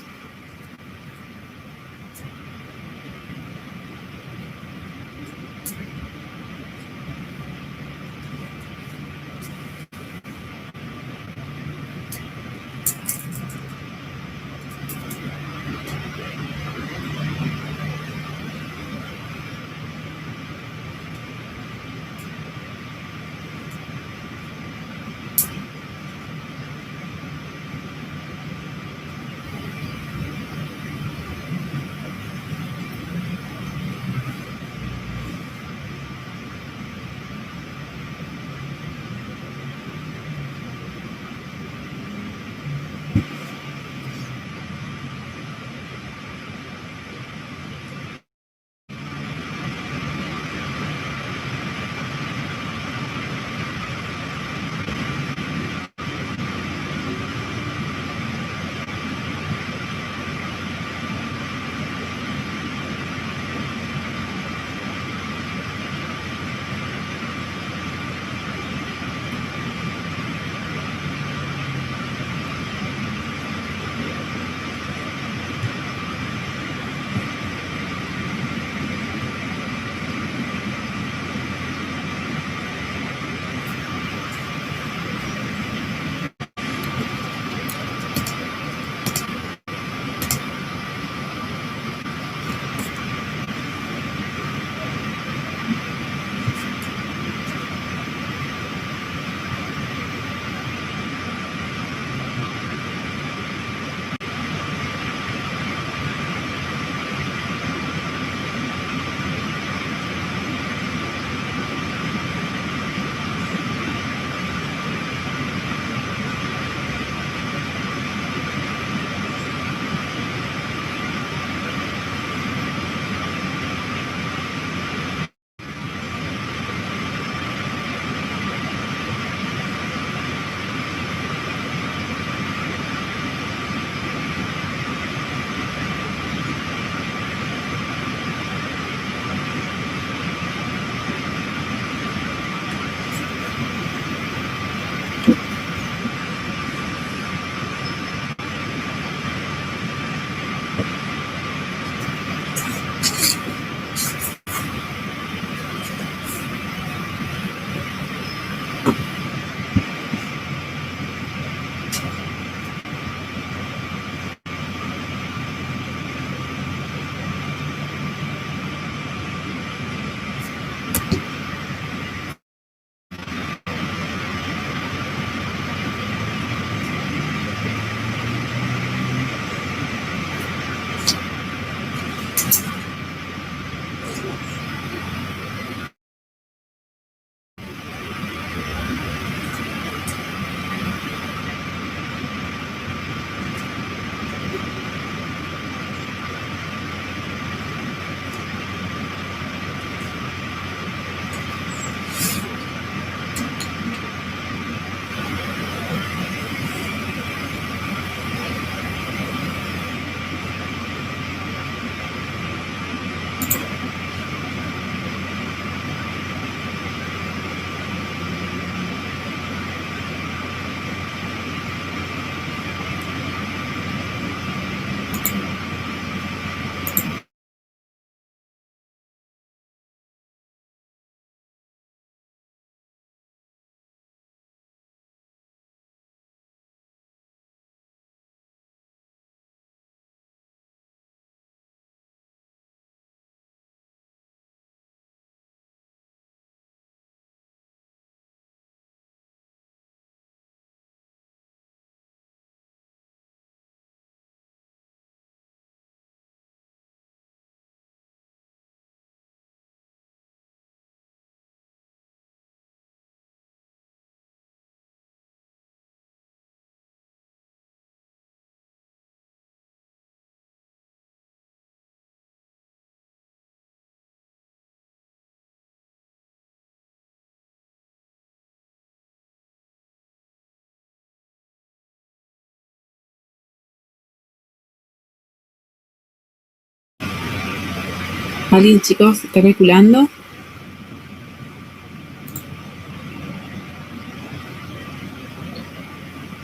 ¿Alguien, chicos, está calculando?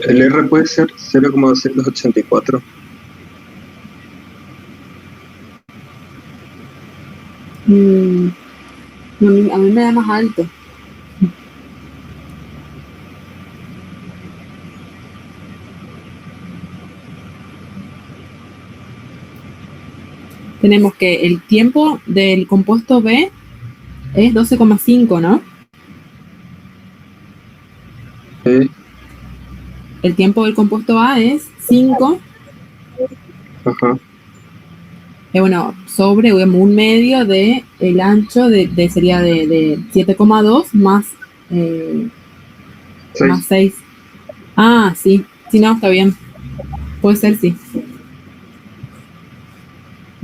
El R puede ser 0,284. No, a mí me da más alto. Tenemos que el tiempo del compuesto B es 12,5, ¿no? Sí. El tiempo del compuesto A es 5, Ajá. bueno, sobre digamos, un medio de el ancho sería de 7,2 más, más 6. 6. Ah, sí, sí, no, está bien. Puede ser, sí.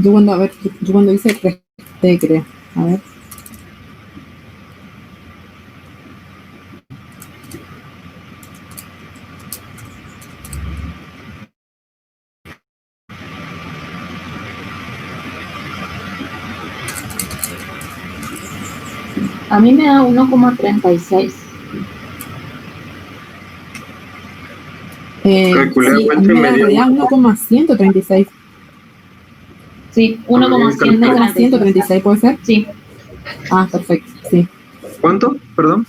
Yo cuando hice resté, creo. A ver. A mí me da 1,36. Calculé Sí, a vuelta mí y me da en media. realidad 1,136. Sí, A mí calculé- 1,136, ¿puede ser? Sí, Ah, perfecto, sí. ¿Cuánto? Perdón.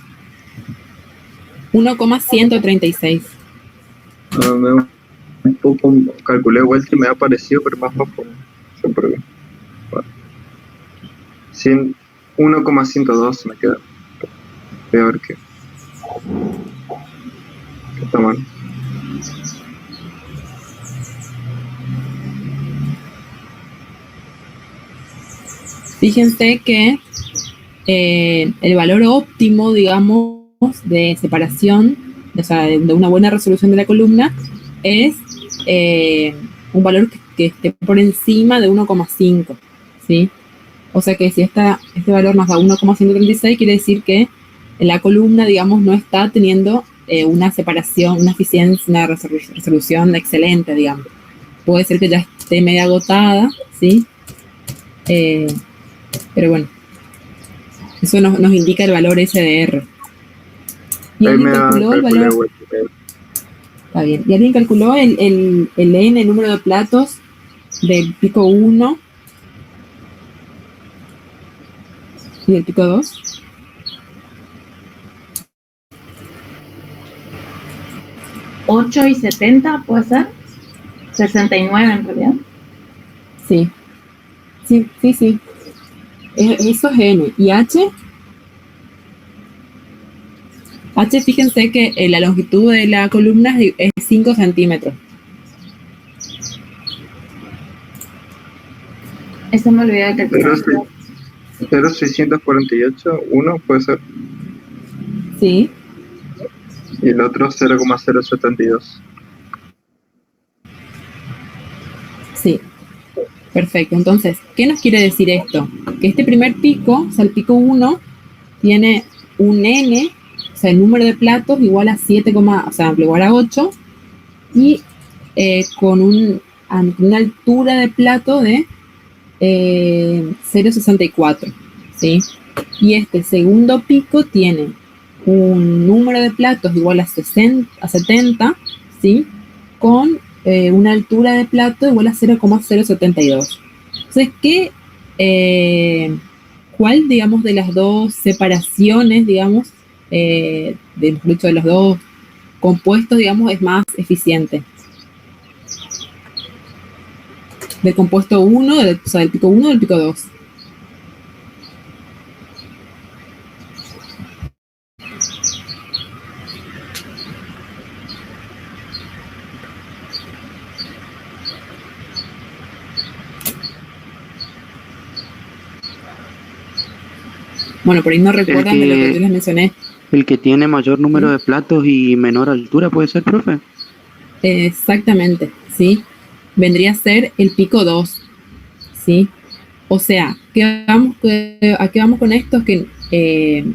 1,136. Un poco, calculé vuelta y me ha parecido, pero más bajo. No sé por qué. Bueno. 1,102 me queda. Voy a ver qué está mal. Fíjense que el valor óptimo, digamos, de separación, o sea, de una buena resolución de la columna, es un valor que esté por encima de 1,5, ¿sí? O sea que si este valor nos da 1,136, quiere decir que la columna, digamos, no está teniendo una separación, una eficiencia, una resolución excelente, digamos. Puede ser que ya esté media agotada, ¿sí? Pero bueno, eso nos indica el valor SDR. ¿Y Ahí alguien me da, calculó el calculé valor? vuelta y media. Está bien. ¿Y alguien calculó el N, el número de platos del pico 1 y del pico 2? ¿8 y 70 puede ser? 69 en realidad. Sí. Sí. Eso es N. ¿Y H? H, fíjense que la longitud de la columna es 5 centímetros. Eso me olvidé de calcular. 0,648, uno puede ser, Sí, y el otro 0,072. sí. Perfecto. Entonces, ¿qué nos quiere decir esto? Que este primer pico, o sea, el pico 1, tiene un N, o sea, el número de platos igual a 7, o sea, igual a 8, y con una altura de plato de 0,64, ¿sí? Y este segundo pico tiene un número de platos igual a 70, ¿sí? Con una altura de plato igual a 0,072. Entonces, ¿cuál, digamos, de las dos separaciones, digamos, de los dos compuestos, digamos, es más eficiente? Del compuesto 1, o sea, del pico 1 o del pico 2. Bueno, por ahí no recuerdan de lo que yo les mencioné. El que tiene mayor número de platos y menor altura, ¿puede ser, profe? Exactamente, ¿sí? Vendría a ser el pico 2, ¿sí? O sea, ¿a qué vamos con esto? Es que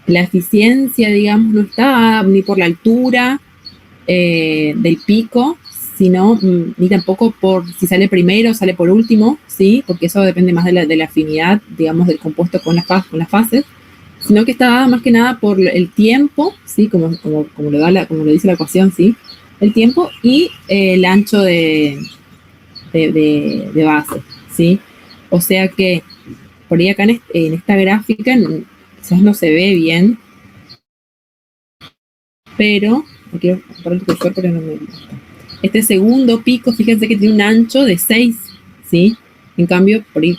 la eficiencia, digamos, no está ni por la altura del pico, sino ni tampoco por si sale primero o sale por último, ¿sí? Porque eso depende más de la afinidad, digamos, del compuesto con las fases, sino que está dada más que nada por el tiempo, ¿sí? Como lo dice la ecuación, ¿sí? El tiempo y el ancho de base, ¿sí? O sea que por ahí acá en esta gráfica quizás no se ve bien, pero no quiero apagar el cursor porque no me gusta. Este segundo pico, fíjense que tiene un ancho de 6, ¿sí? En cambio, por ahí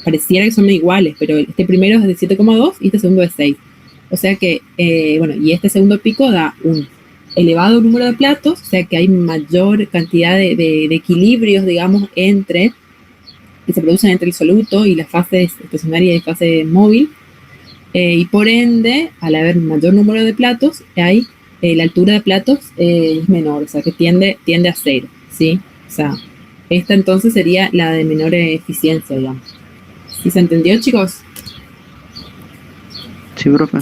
pareciera que son iguales, pero este primero es de 7,2 y este segundo es 6. O sea que, bueno, y este segundo pico da un elevado número de platos, o sea que hay mayor cantidad de equilibrios, digamos, que se producen entre el soluto y las fases estacionaria y fase móvil, y por ende, al haber mayor número de platos, la altura de platos es menor, o sea que tiende a 0, ¿sí? O sea, esta entonces sería la de menor eficiencia, digamos. ¿Sí se entendió, chicos? Sí, profe.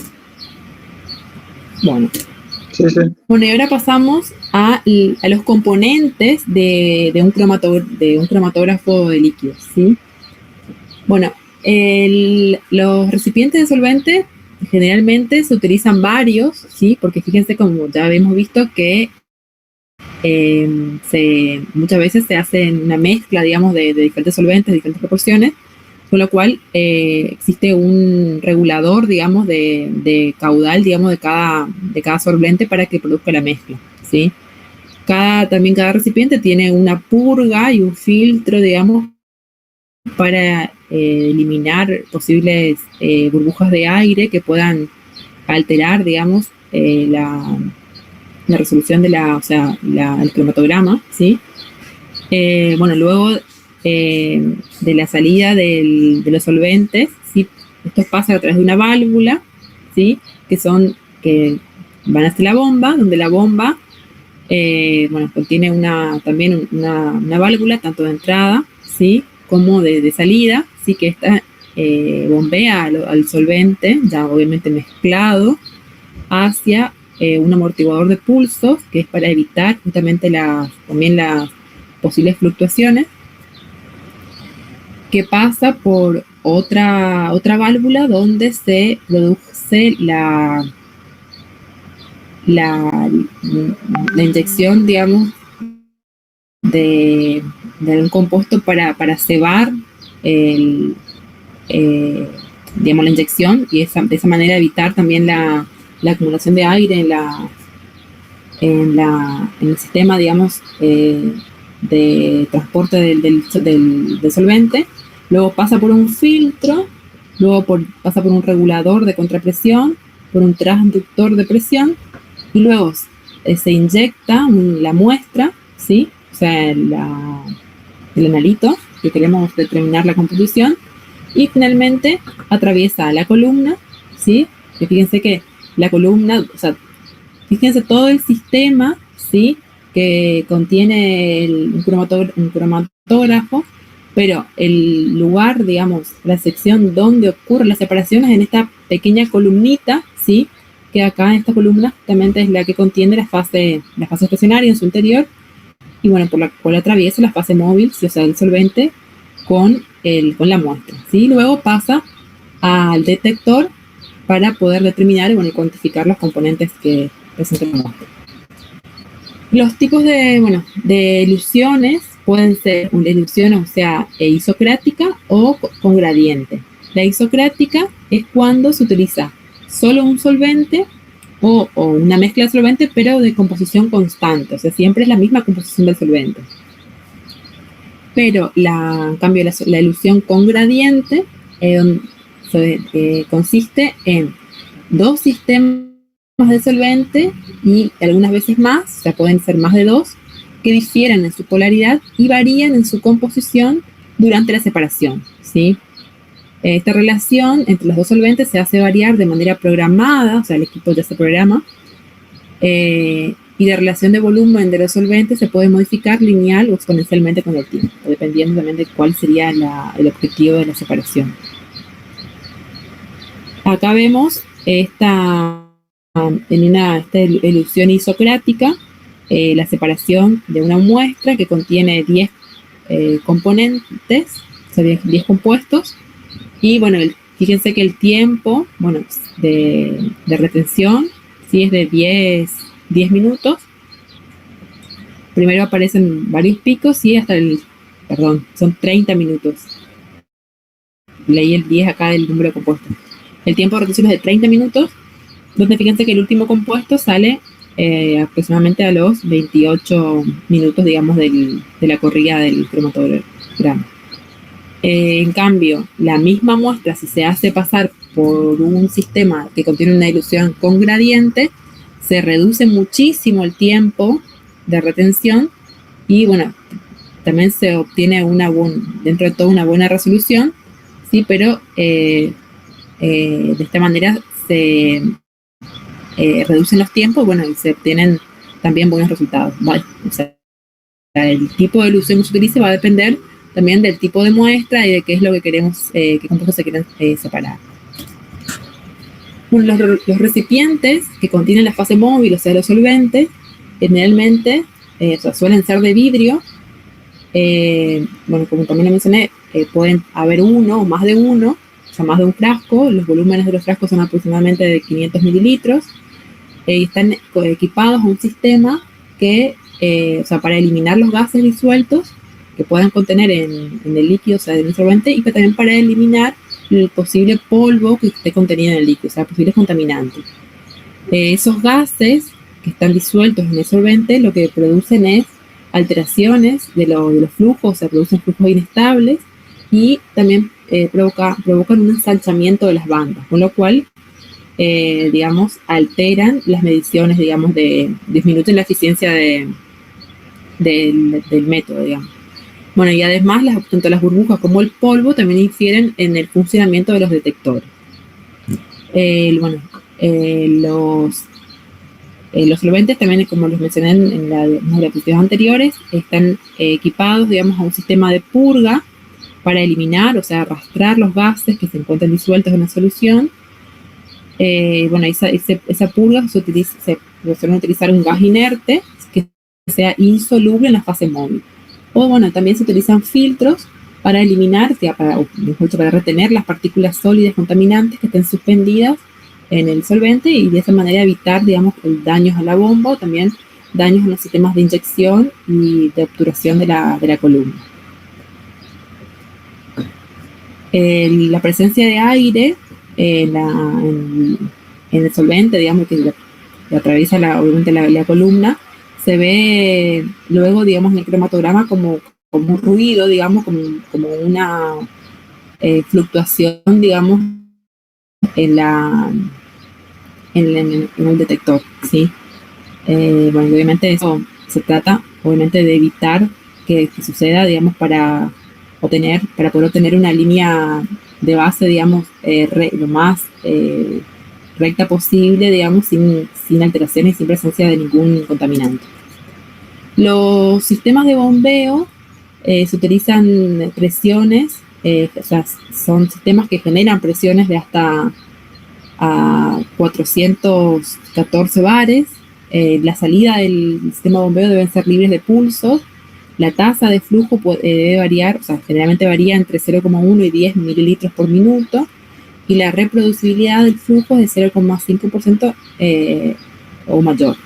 Sí, sí. Bueno, y ahora pasamos a los componentes de un cromatógrafo de líquidos, ¿sí? Bueno, los recipientes de solvente generalmente se utilizan varios, ¿sí? Porque fíjense, como ya hemos visto, que muchas veces se hace una mezcla, digamos, de diferentes solventes, de diferentes proporciones, con lo cual existe un regulador, digamos, de caudal, digamos, de cada solvente para que produzca la mezcla, ¿sí? También cada recipiente tiene una purga y un filtro, digamos, para eliminar posibles burbujas de aire que puedan alterar, digamos, la resolución de el cromatograma, ¿sí? Bueno, luego de la salida de los solventes, ¿sí? Esto pasa a través de una válvula, ¿sí? Que van hacia la bomba, donde la bomba contiene también una válvula, tanto de entrada, ¿sí? Como de salida, ¿sí? Que esta bombea al solvente, ya obviamente mezclado, hacia un amortiguador de pulsos, que es para evitar justamente también las posibles fluctuaciones, que pasa por otra válvula donde se produce la inyección, digamos, de un compuesto para cebar digamos, la inyección, y de esa manera evitar también la acumulación de aire en el sistema, digamos, de transporte del solvente. Luego pasa por un filtro, luego pasa por un regulador de contrapresión, por un transductor de presión, y luego se inyecta la muestra, ¿sí? O sea, el analito, que queremos determinar la composición, y finalmente atraviesa la columna, ¿sí? Que fíjense que la columna, o sea, fíjense todo el sistema, ¿sí? Que contiene un cromatógrafo, pero el lugar, digamos, la sección donde ocurren las separaciones en esta pequeña columnita, ¿sí? Que acá en esta columna justamente es la que contiene la fase estacionaria en su interior, y bueno, por la cual atraviesa la fase móvil, ¿sí? O sea, el solvente con la muestra, ¿sí? Luego pasa al detector para poder determinar y cuantificar los componentes que presenta la muestra. Los tipos de ilusiones pueden ser una ilusión, o sea, isocrática o con gradiente. La isocrática es cuando se utiliza solo un solvente o una mezcla de solvente, pero de composición constante, o sea, siempre es la misma composición del solvente. Pero en cambio la ilusión con gradiente consiste en dos sistemas de solvente y algunas veces más, o sea, pueden ser más de dos, que difieren en su polaridad y varían en su composición durante la separación, ¿sí? Esta relación entre los dos solventes se hace variar de manera programada, o sea, el equipo ya se programa, y la relación de volumen de los solventes se puede modificar lineal o exponencialmente con el tiempo, dependiendo también de cuál sería el objetivo de la separación. Acá vemos esta ilusión isocrática, la separación de una muestra que contiene 10 componentes, o sea, 10 compuestos, y bueno, fíjense que el tiempo, bueno, de retención, sí, es de 10 minutos. Primero aparecen varios picos y son 30 minutos. Leí el 10 acá del número compuesto. El tiempo de retención es de 30 minutos, donde fíjense que el último compuesto sale aproximadamente a los 28 minutos, digamos, de la corrida del cromatograma. En cambio, la misma muestra, si se hace pasar por un sistema que contiene una dilución con gradiente, se reduce muchísimo el tiempo de retención y, bueno, también se obtiene dentro de todo una buena resolución, sí, pero de esta manera se reducen los tiempos, bueno, y se obtienen también buenos resultados. ¿Vale? O sea, el tipo de dilución que se utilice va a depender también del tipo de muestra y de qué es lo que queremos, qué compuestos se quieren separar. Bueno, los recipientes que contienen la fase móvil, o sea, los solventes, generalmente suelen ser de vidrio. Bueno, como también lo mencioné, pueden haber uno o más de uno, o sea, más de un frasco. Los volúmenes de los frascos son aproximadamente de 500 mililitros y están equipados a un sistema que, o sea, para eliminar los gases disueltos que puedan contener en el líquido, o sea, en el solvente, y también para eliminar el posible polvo que esté contenido en el líquido, o sea, posibles contaminantes. Esos gases que están disueltos en el solvente lo que producen es alteraciones de los flujos, o sea, producen flujos inestables y también provocan un ensanchamiento de las bandas, con lo cual, digamos, alteran las mediciones, digamos, disminuyen la eficiencia del método, digamos. Bueno, y además, tanto las burbujas como el polvo también infieren en el funcionamiento de los detectores. Los solventes también, como los mencioné en las diapositivas anteriores, están equipados, digamos, a un sistema de purga para eliminar, o sea, arrastrar los gases que se encuentran disueltos en la solución. Bueno, esa purga se suele utilizar un gas inerte que sea insoluble en la fase móvil. O bueno, también se utilizan filtros para eliminar, para retener las partículas sólidas contaminantes que estén suspendidas en el solvente y de esa manera evitar, digamos, daños a la bomba o también daños en los sistemas de inyección y de obturación de la columna. La presencia de aire en el solvente, digamos, que atraviesa obviamente la columna, se ve luego, digamos, en el cromatograma como un ruido, digamos, como una fluctuación, digamos, en el detector, ¿sí? Bueno, obviamente eso se trata, obviamente, de evitar que suceda, digamos, para poder obtener una línea de base, digamos, lo más recta posible, digamos, sin alteraciones y sin presencia de ningún contaminante. Los sistemas de bombeo se utilizan presiones, o sea, son sistemas que generan presiones de hasta 414 bares. La salida del sistema de bombeo deben ser libres de pulsos. La tasa de flujo debe variar, o sea, generalmente varía entre 0,1 y 10 mililitros por minuto. Y la reproducibilidad del flujo es de 0,5% o mayor.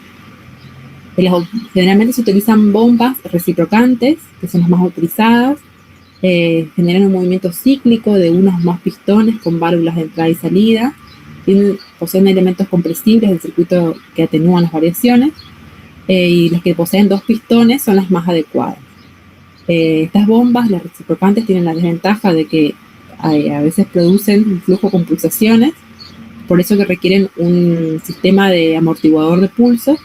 Generalmente se utilizan bombas reciprocantes, que son las más utilizadas. Generan un movimiento cíclico de unos más pistones con válvulas de entrada y salida. Poseen elementos compresibles del circuito que atenúan las variaciones. Y las que poseen 2 pistones son las más adecuadas. Estas bombas, las reciprocantes, tienen la desventaja de que a veces producen un flujo con pulsaciones, por eso que requieren un sistema de amortiguador de pulsos,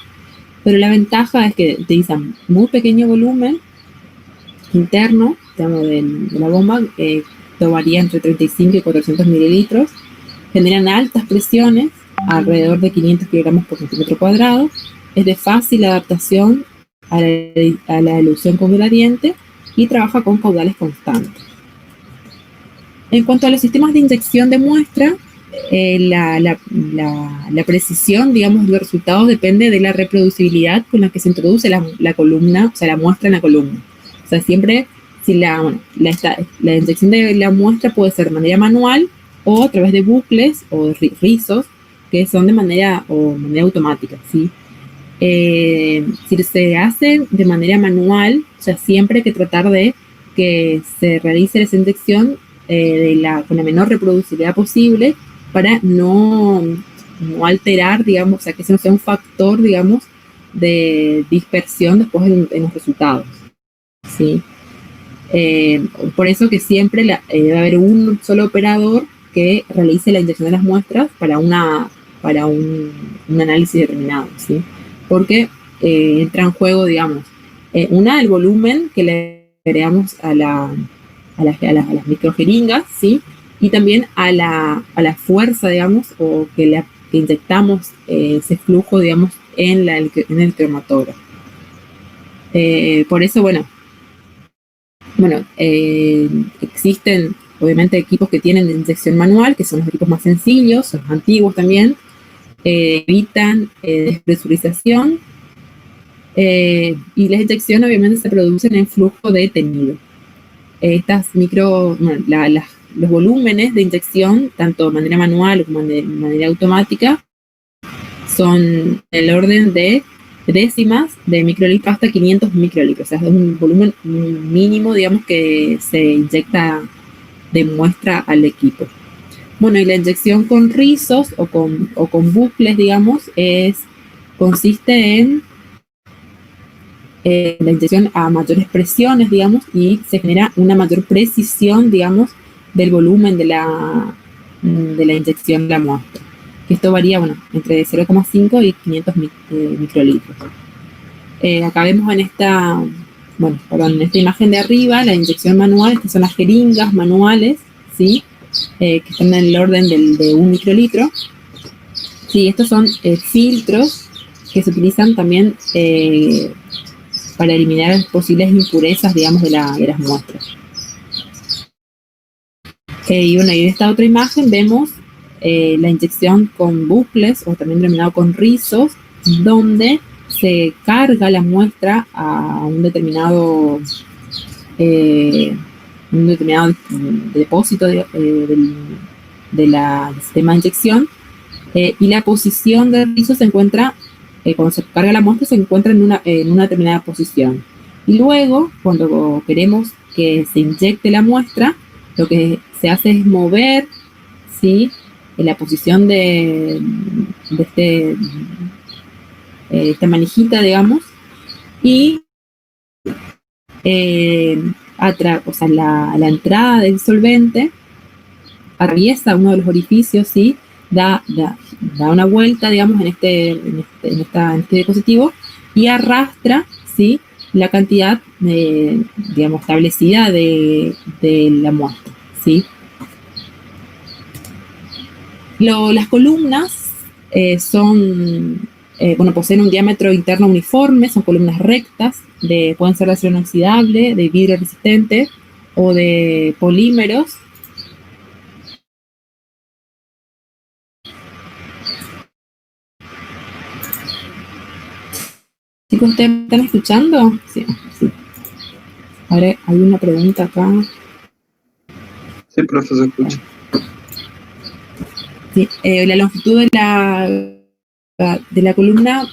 pero la ventaja es que utilizan muy pequeño volumen interno, digamos, de la bomba, que varía entre 35 y 400 mililitros, generan altas presiones, alrededor de 500 kilogramos por centímetro cuadrado, es de fácil adaptación a la dilución con gradiente y trabaja con caudales constantes. En cuanto a los sistemas de inyección de muestra, la precisión, digamos, de los resultados depende de la reproducibilidad con la que se introduce la columna, o sea, la muestra en la columna. O sea, siempre, si la inyección de la muestra puede ser de manera manual o a través de bucles o rizos, que son de manera automática, ¿sí? Si se hace de manera manual, o sea, siempre hay que tratar de que se realice esa inyección con la menor reproducibilidad posible para no alterar, digamos, o sea, que ese no sea un factor, digamos, de dispersión después en los resultados, ¿sí? Por eso que siempre debe haber un solo operador que realice la inyección de las muestras para un análisis determinado, ¿sí? Porque entra en juego, digamos, el volumen que le agregamos a las microjeringas, ¿sí? Y también a la fuerza, digamos, o que inyectamos ese flujo, digamos, en el cromatógrafo. Por eso, bueno, existen obviamente equipos que tienen inyección manual, que son los equipos más sencillos, son los antiguos también, evitan despresurización, y la inyección obviamente se producen en flujo detenido. Los volúmenes de inyección, tanto de manera manual como de manera automática, son del orden de décimas de microlitro hasta 500 microlitros. O sea, es un volumen mínimo, digamos, que se inyecta de muestra al equipo. Bueno, y la inyección con rizos o con bucles, digamos, consiste en la inyección a mayores presiones, digamos, y se genera una mayor precisión, digamos, del volumen de la inyección de la muestra. Esto varía, bueno, entre 0,5 y 500 microlitros. Acá vemos en esta imagen de arriba la inyección manual. Estas son las jeringas manuales, ¿sí? Que están en el orden de 1 microlitro. Sí, estos son filtros que se utilizan también para eliminar posibles impurezas, digamos, de las muestras. Y bueno, y en esta otra imagen vemos la inyección con bucles, o también denominado con rizos, donde se carga la muestra a un determinado depósito del sistema de inyección, y la posición del rizo se encuentra, cuando se carga la muestra, se encuentra en una determinada posición. Y luego, cuando queremos que se inyecte la muestra, lo que se hace es mover, ¿sí?, en la posición de esta manijita, digamos, y la entrada del solvente atraviesa uno de los orificios, ¿sí?, da una vuelta, digamos, en este dispositivo, y arrastra, ¿sí?, la cantidad, digamos, establecida de la muestra, ¿sí? Las columnas poseen un diámetro interno uniforme, son columnas rectas, pueden ser de acero inoxidable, de vidrio resistente o de polímeros. Chicos, ¿ustedes me están escuchando? Sí. Ahora hay una pregunta acá. Sí, profe, se escucha. Sí, la longitud de la columna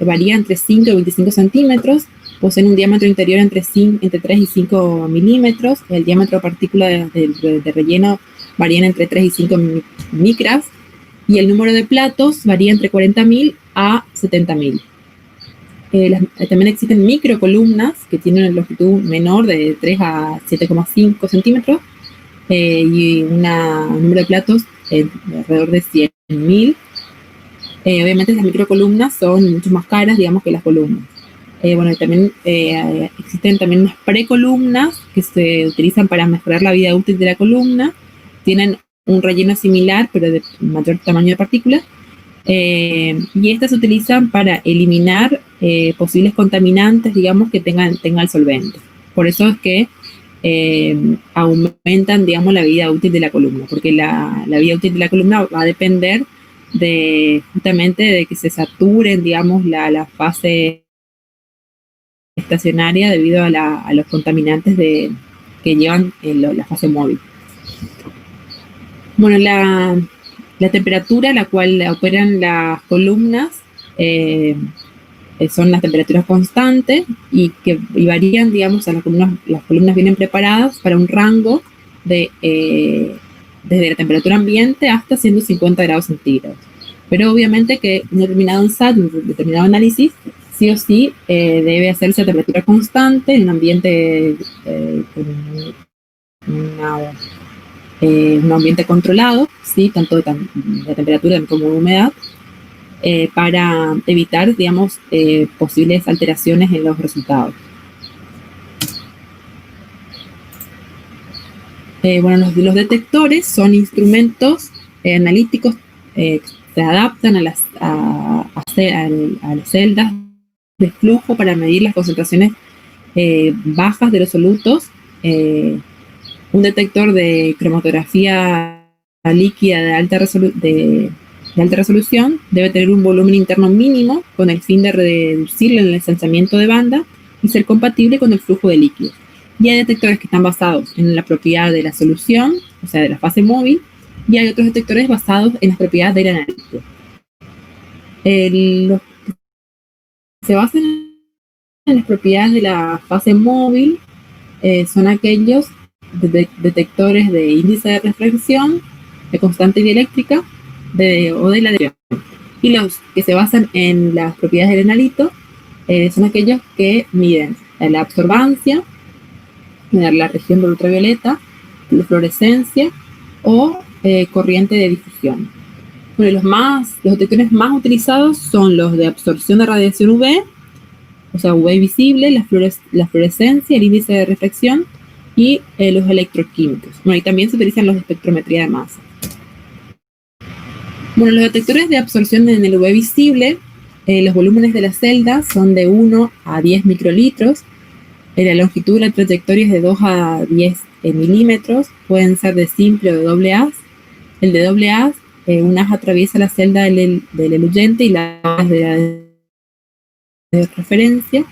varía entre 5 y 25 centímetros, poseen un diámetro interior entre 3 y 5 milímetros, el diámetro de partícula de relleno varía entre 3 y 5 micras, y el número de platos varía entre 40.000 a 70.000. También existen microcolumnas que tienen una longitud menor de 3 a 7,5 centímetros, y un número de platos de alrededor de 100.000. Obviamente las microcolumnas son mucho más caras, digamos, que las columnas. También existen también unas precolumnas que se utilizan para mejorar la vida útil de la columna. Tienen un relleno similar, pero de mayor tamaño de partículas. Y estas se utilizan para eliminar posibles contaminantes, digamos, que tenga el solvente. Por eso es que aumentan, digamos, la vida útil de la columna, porque la vida útil de la columna va a depender justamente de que se saturen, digamos, la fase estacionaria debido a los contaminantes que llevan la fase móvil. Bueno, la temperatura a la cual operan las columnas son las temperaturas constantes y varían, digamos, las columnas vienen preparadas para un rango desde la temperatura ambiente hasta 150 grados centígrados. Pero obviamente que un determinado ensayo, un determinado análisis, sí o sí debe hacerse a temperatura constante en un ambiente un ambiente controlado, ¿sí? Tanto de temperatura como de humedad, para evitar, digamos, posibles alteraciones en los resultados. Bueno, los detectores son instrumentos analíticos que se adaptan a las celdas de flujo para medir las concentraciones bajas de los solutos. Un detector de cromatografía líquida de alta resolución debe tener un volumen interno mínimo con el fin de reducir el ensanchamiento de banda y ser compatible con el flujo de líquidos. Y hay detectores que están basados en la propiedad de la solución, o sea, de la fase móvil, y hay otros detectores basados en las propiedades del analítico. Los que se basan en las propiedades de la fase móvil son aquellos detectores de índice de refracción, de constante dieléctrica o de la dirección. Y los que se basan en las propiedades del analito son aquellos que miden la absorbancia, la región de ultravioleta, la fluorescencia o corriente de difusión. Bueno, los detectores más utilizados son los de absorción de radiación UV, o sea, UV visible, la fluorescencia, el índice de refracción y los electroquímicos. Bueno, y también se utilizan los de espectrometría de masa. Bueno, los detectores de absorción en el UV visible, los volúmenes de las celdas son de 1 a 10 microlitros. La longitud de la trayectoria es de 2 a 10 milímetros. Pueden ser de simple o de doble haz. El de doble haz, un haz atraviesa la celda del eluyente y la haz de referencia.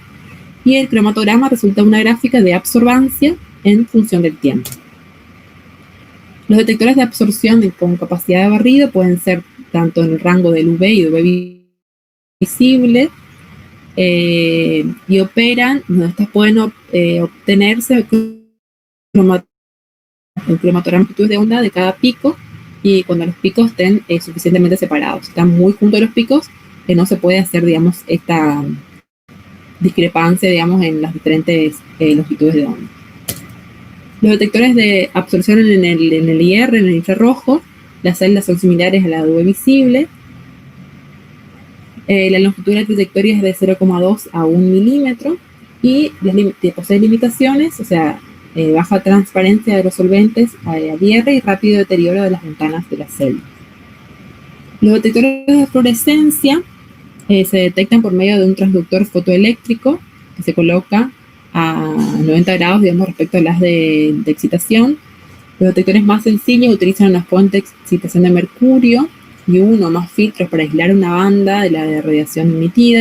Y el cromatograma resulta una gráfica de absorbancia en función del tiempo. Los detectores de absorción con capacidad de barrido pueden ser tanto en el rango del UV y UV visible, y operan, estas pueden obtenerse el cromatograma amplitud de onda de cada pico, y cuando los picos estén suficientemente separados. Si están muy juntos los picos, no se puede hacer, digamos, esta discrepancia, digamos, en las diferentes longitudes de onda. Los detectores de absorción en el IR, en el infrarrojo, las celdas son similares a la de UV visible. La longitud de la trayectoria es de 0,2 a 1 milímetro y posee limitaciones, o sea, baja transparencia de los solventes al IR y rápido deterioro de las ventanas de la celda. Los detectores de fluorescencia se detectan por medio de un transductor fotoeléctrico que se coloca a 90 grados, digamos, respecto a las de excitación. Los detectores más sencillos utilizan una fuente de excitación de mercurio y uno o más filtros para aislar una banda de la radiación emitida.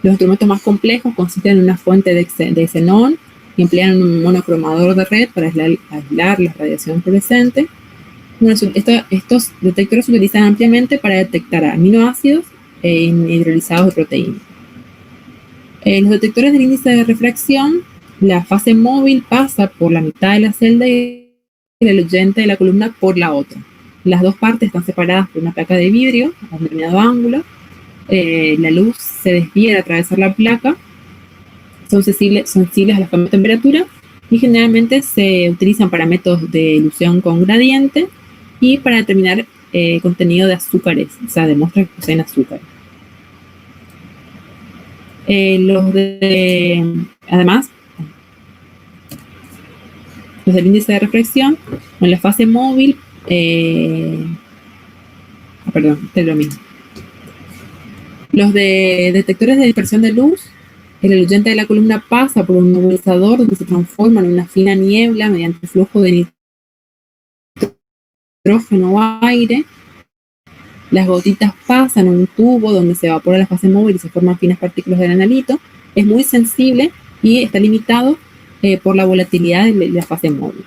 Los instrumentos más complejos consisten en una fuente de xenón y emplean un monocromador de red para aislar la radiación fluorescente. Bueno, estos detectores se utilizan ampliamente para detectar aminoácidos hidrolizados de proteínas. Los detectores del índice de refracción, la fase móvil pasa por la mitad de la celda y el eluyente de la columna por la otra. Las dos partes están separadas por una placa de vidrio a un determinado ángulo. La luz se desvía al atravesar la placa. Son sensibles a los cambios de temperatura y generalmente se utilizan para métodos de ilusión con gradiente y para determinar contenido de azúcares, o sea, de muestras que poseen azúcar. Además, los del índice de refracción, en la fase móvil, perdón, este es lo mismo. Los de detectores de dispersión de luz El eluyente de la columna pasa por un nebulizador donde se transforma en una fina niebla mediante flujo de nitrógeno o aire. Las gotitas pasan en un tubo donde se evapora la fase móvil y se forman finas partículas del analito. Es muy sensible y está limitado por la volatilidad de la fase móvil.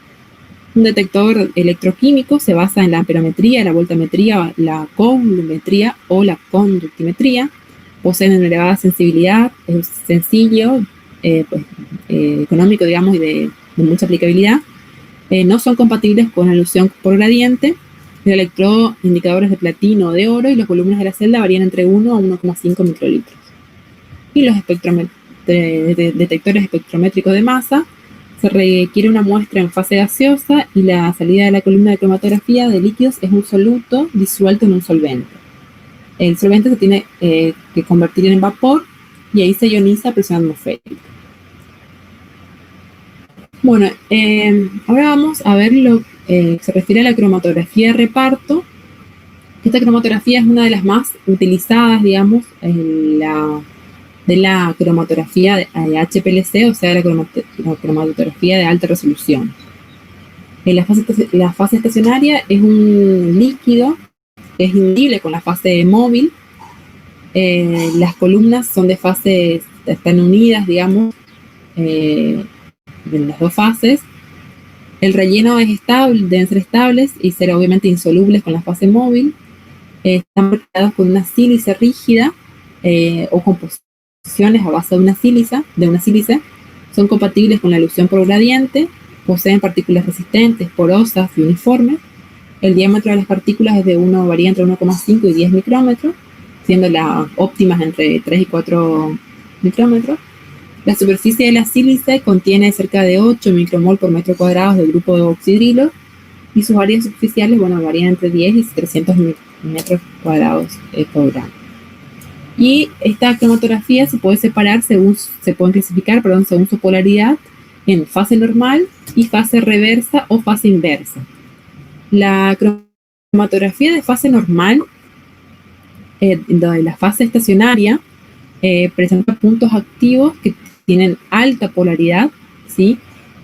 Un detector electroquímico se basa en la amperometría, la voltametría, la coulometría o la conductimetría. Poseen una elevada sensibilidad, es sencillo, económico, digamos, y de mucha aplicabilidad. No son compatibles con alusión por gradiente. Los electroindicadores de platino o de oro y los volúmenes de la celda varían entre 1 a 1,5 microlitros. Y los detectores espectrométricos de masa, se requiere una muestra en fase gaseosa y la salida de la columna de cromatografía de líquidos es un soluto disuelto en un solvente. El solvente se tiene que convertir en vapor y ahí se ioniza a presión atmosférica. Bueno, ahora vamos a ver lo que se refiere a la cromatografía de reparto. Esta cromatografía es una de las más utilizadas, digamos, de la cromatografía de HPLC, o sea, la cromatografía de alta resolución. La fase estacionaria es un líquido que es invisible con la fase móvil. Las columnas son de fases, están unidas, digamos, de las dos fases. El relleno es estable, deben ser estables y ser obviamente insolubles con la fase móvil. Están preparados con una sílice rígida o composiciones a base de una sílice. Son compatibles con la elusión por gradiente, poseen partículas resistentes, porosas y uniformes. El diámetro de las partículas varía entre 1,5 y 10 micrómetros, siendo las óptimas entre 3 y 4 micrómetros. La superficie de la sílice contiene cerca de 8 micromol por metro cuadrado del grupo de oxidrilo y sus áreas superficiales varían entre 10 y 300 metros cuadrados por gramo. Y esta cromatografía se pueden clasificar según su polaridad en fase normal y fase reversa o fase inversa. La cromatografía de fase normal, de la fase estacionaria, presenta puntos activos que tienen alta polaridad, ¿sí?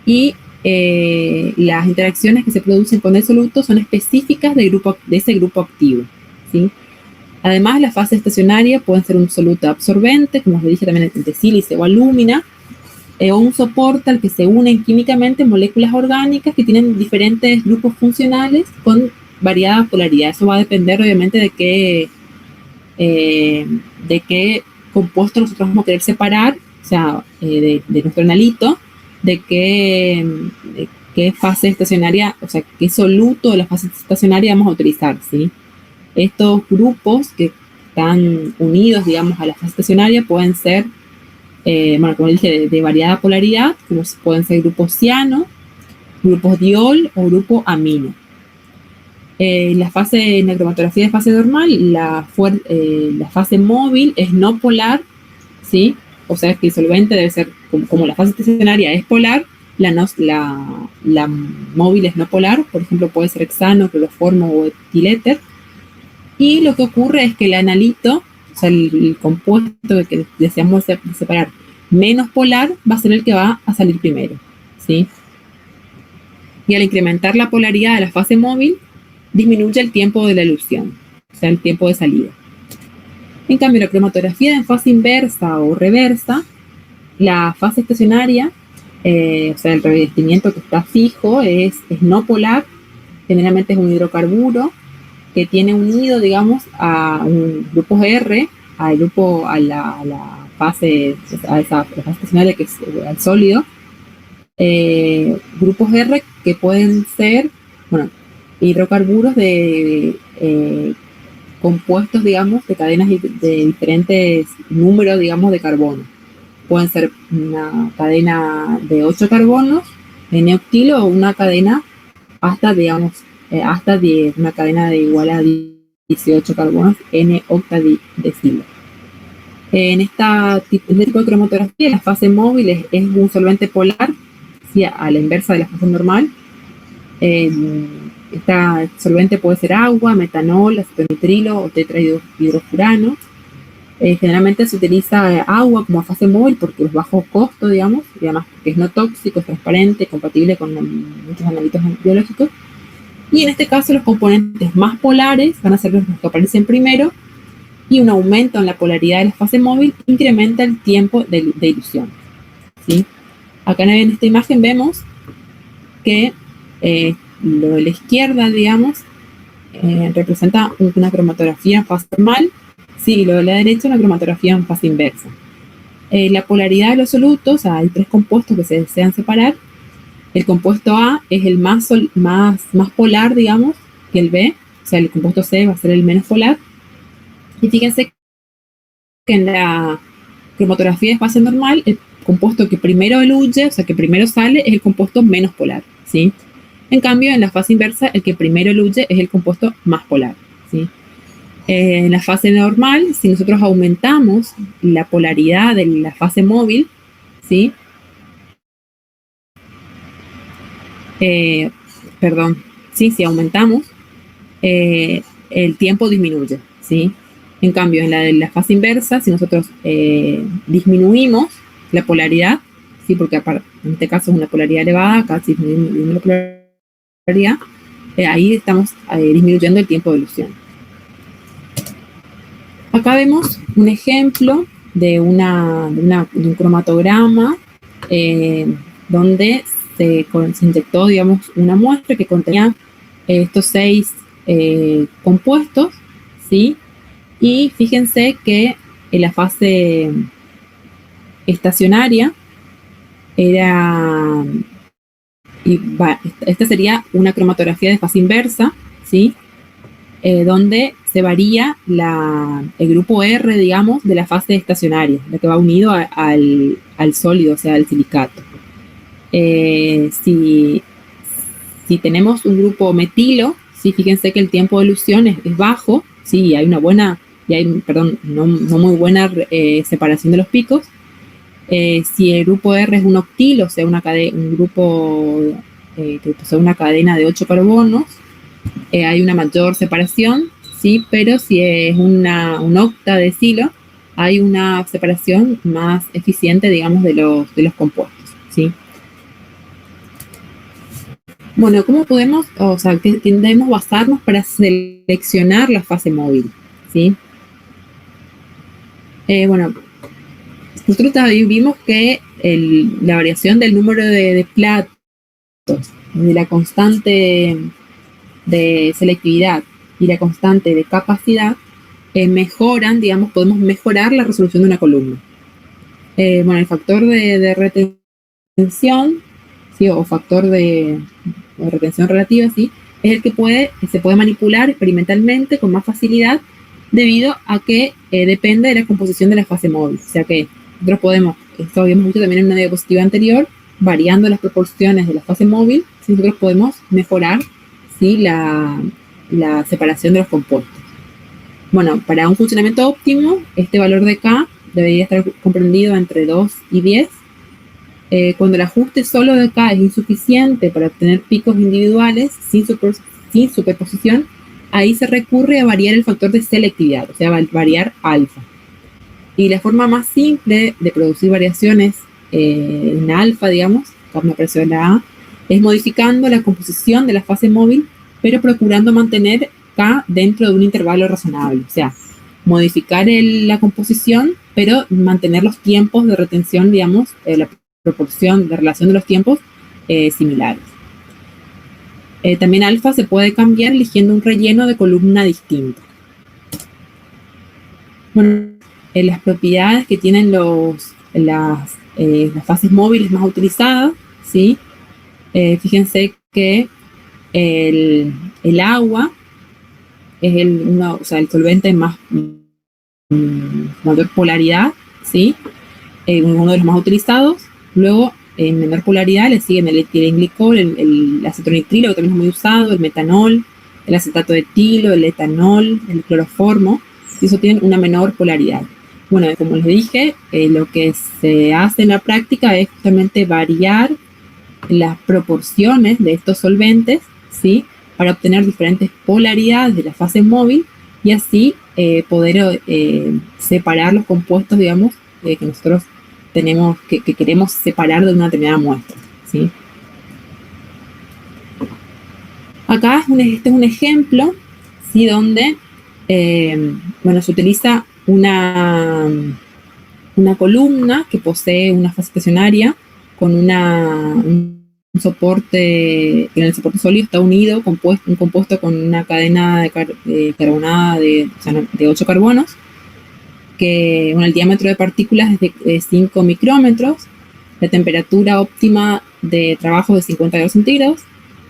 Y las interacciones que se producen con el soluto son específicas de ese grupo activo, ¿sí? Además, la fase estacionaria puede ser un soluto absorbente, como os dije también de sílice o alúmina, o un soporte al que se unen químicamente moléculas orgánicas que tienen diferentes grupos funcionales con variada polaridad. Eso va a depender obviamente de qué compuesto nosotros vamos a querer separar, o sea, de nuestro analito, de qué fase estacionaria, o sea, qué soluto de la fase estacionaria vamos a utilizar, ¿sí? Estos grupos que están unidos, digamos, a la fase estacionaria pueden ser, como dije, de variada polaridad, como pueden ser grupos ciano, grupos diol o grupo amino. En la cromatografía de fase normal, la fase móvil es no polar, ¿sí? O sea, que el solvente debe ser, como la fase estacionaria es polar, la móvil es no polar, por ejemplo, puede ser hexano, cloroformo o etiléter. Y lo que ocurre es que el analito, o sea, el compuesto que deseamos separar menos polar, va a ser el que va a salir primero, ¿sí? Y al incrementar la polaridad de la fase móvil, disminuye el tiempo de la elusión, o sea, el tiempo de salida. En cambio, la cromatografía en fase inversa o reversa, la fase estacionaria, o sea, el revestimiento que está fijo es no polar, generalmente es un hidrocarburo que tiene unido, digamos, a un grupo R, a la fase estacionaria, que es al sólido, grupos R que pueden ser, hidrocarburos de compuestos, digamos, de cadenas de diferentes números, digamos, de carbono. Pueden ser una cadena de 8 carbonos, de neoctilo, o una cadena hasta una cadena de igual a 18 carbonos, N-octadecilo. En este tipo de cromatografía, la fase móvil es un solvente polar, ¿sí? A la inversa de la fase normal. Este solvente puede ser agua, metanol, acetonitrilo o tetrahidrofurano. Generalmente se utiliza agua como fase móvil porque es bajo costo, digamos, y además porque es no tóxico, es transparente, compatible con muchos analitos biológicos. Y en este caso los componentes más polares van a ser los que aparecen primero, y un aumento en la polaridad de la fase móvil incrementa el tiempo de ilusión, ¿sí? Acá en esta imagen vemos que lo de la izquierda, digamos, representa una cromatografía en fase normal, sí, y lo de la derecha una cromatografía en fase inversa. La polaridad de los solutos, hay 3 compuestos que se desean separar. El compuesto A es el más polar, digamos, que el B, o sea, el compuesto C va a ser el menos polar. Y fíjense que en la cromatografía de fase normal, el compuesto que primero eluye, o sea, que primero sale, es el compuesto menos polar, ¿sí? En cambio, en la fase inversa, el que primero eluye es el compuesto más polar, ¿sí? En la fase normal, si nosotros aumentamos la polaridad de la fase móvil, ¿sí? Si aumentamos, el tiempo disminuye, ¿sí? En cambio, en la fase inversa, si nosotros disminuimos la polaridad, ¿sí? Porque en este caso es una polaridad elevada, acá si disminuimos la polaridad, ahí estamos disminuyendo el tiempo de ilusión. Acá vemos un ejemplo de un cromatograma donde se inyectó, digamos, una muestra que contenía estos 6 compuestos, ¿sí? Y fíjense que en la fase estacionaria esta sería una cromatografía de fase inversa, ¿sí? Donde se varía el grupo R, digamos, de la fase estacionaria, la que va unido al sólido, o sea, al silicato. Si tenemos un grupo metilo, ¿sí? Fíjense que el tiempo de elusión es bajo, sí, hay no muy buena separación de los picos. Si el grupo R es un octilo, o sea, un grupo que posee una cadena de 8 carbonos, hay una mayor separación, ¿sí? Pero si es un octadecilo, hay una separación más eficiente, digamos, de los compuestos, ¿sí? Bueno, ¿cómo podemos, qué debemos basarnos para seleccionar la fase móvil, ¿sí? Nosotros también vimos que la variación del número de platos, de la constante de selectividad y la constante de capacidad mejoran, digamos, podemos mejorar la resolución de una columna. El factor de retención, ¿sí? O factor de retención relativa, ¿sí? Es el que se puede manipular experimentalmente con más facilidad debido a que depende de la composición de la fase móvil. O sea que nosotros podemos, esto habíamos visto también en una diapositiva anterior, variando las proporciones de la fase móvil, ¿sí? Nosotros podemos mejorar, ¿sí? la separación de los compuestos. Bueno, para un funcionamiento óptimo, este valor de K debería estar comprendido entre 2 y 10. Cuando el ajuste solo de K es insuficiente para obtener picos individuales sin superposición, ahí se recurre a variar el factor de selectividad, o sea, variar alfa. Y la forma más simple de producir variaciones en alfa, digamos, como apareció en la A, es modificando la composición de la fase móvil, pero procurando mantener K dentro de un intervalo razonable. O sea, modificar la composición, pero mantener los tiempos de retención, digamos, la proporción de relación de los tiempos similares. También alfa se puede cambiar eligiendo un relleno de columna distinto. Bueno, las propiedades que tienen las fases móviles más utilizadas, ¿sí? Fíjense que el agua es el solvente más mayor polaridad, ¿sí? Uno de los más utilizados. Luego, en menor polaridad, le siguen el etilenglicol, el acetonitrilo, que también es muy usado, el metanol, el acetato de etilo, el etanol, el cloroformo, y eso tienen una menor polaridad. Bueno, como les dije, lo que se hace en la práctica es justamente variar las proporciones de estos solventes, ¿sí? Para obtener diferentes polaridades de la fase móvil y así poder separar los compuestos, digamos, que nosotros tenemos, que queremos separar de una determinada muestra, ¿sí? Acá este es un ejemplo, ¿sí? Donde bueno, se utiliza una columna que posee una fase estacionaria con un soporte, que en el soporte sólido está unido, un compuesto con una cadena de carbonada de 8 carbonos, que el diámetro de partículas es de 5 micrómetros, la temperatura óptima de trabajo de 50 grados centígrados,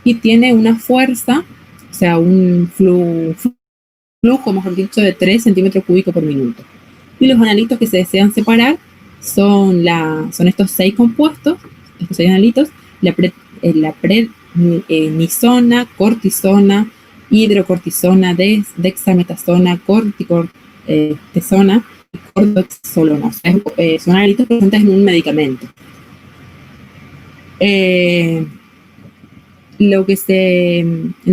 y tiene una fuerza, o sea, un flujo, mejor dicho, de 3 centímetros cúbicos por minuto. Y los analitos que se desean separar son estos 6 compuestos, estos 6 analitos, la prednisona, cortisona, hidrocortisona, dexametasona, corticotesona y cordoxolona. O sea, son analitos presentes en un medicamento. En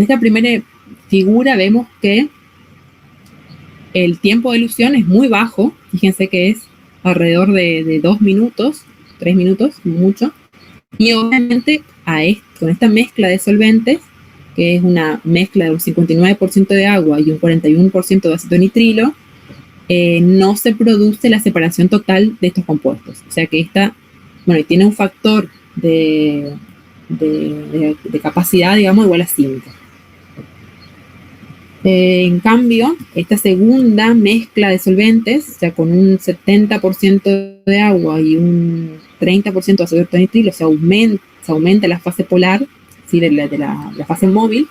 esta primera figura vemos que el tiempo de elución es muy bajo. Fíjense que es alrededor de 2 minutos, 3 minutos, mucho. Y obviamente con esta mezcla de solventes, que es una mezcla de un 59% de agua y un 41% de ácido nitrilo, no se produce la separación total de estos compuestos. O sea que tiene un factor de capacidad, digamos, igual a 5. En cambio, esta segunda mezcla de solventes, o sea, con un 70% de agua y un 30% de ácido nitrilo, se aumenta la fase polar, ¿sí? de la fase móvil.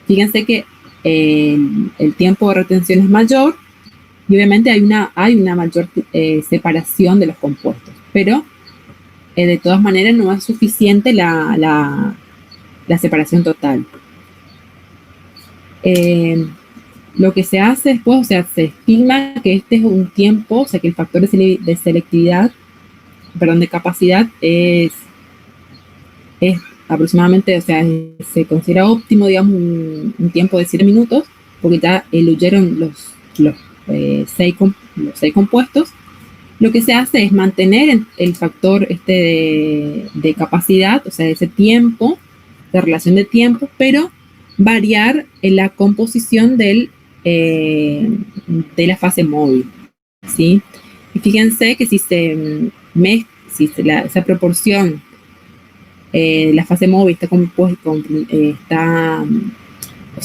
Fíjense que el tiempo de retención es mayor y obviamente hay una mayor separación de los compuestos, pero de todas maneras no es suficiente la separación total. Lo que se hace después, o sea, se estima que este es un tiempo, o sea, que el factor de selectividad, de capacidad es aproximadamente, o sea, se considera óptimo, digamos, un tiempo de 7 minutos, porque ya eluyeron los 6 compuestos. Lo que se hace es mantener el factor de capacidad, o sea, ese tiempo, de relación de tiempo, pero variar en la composición de la fase móvil, ¿sí? Y fíjense que si esa proporción, la fase móvil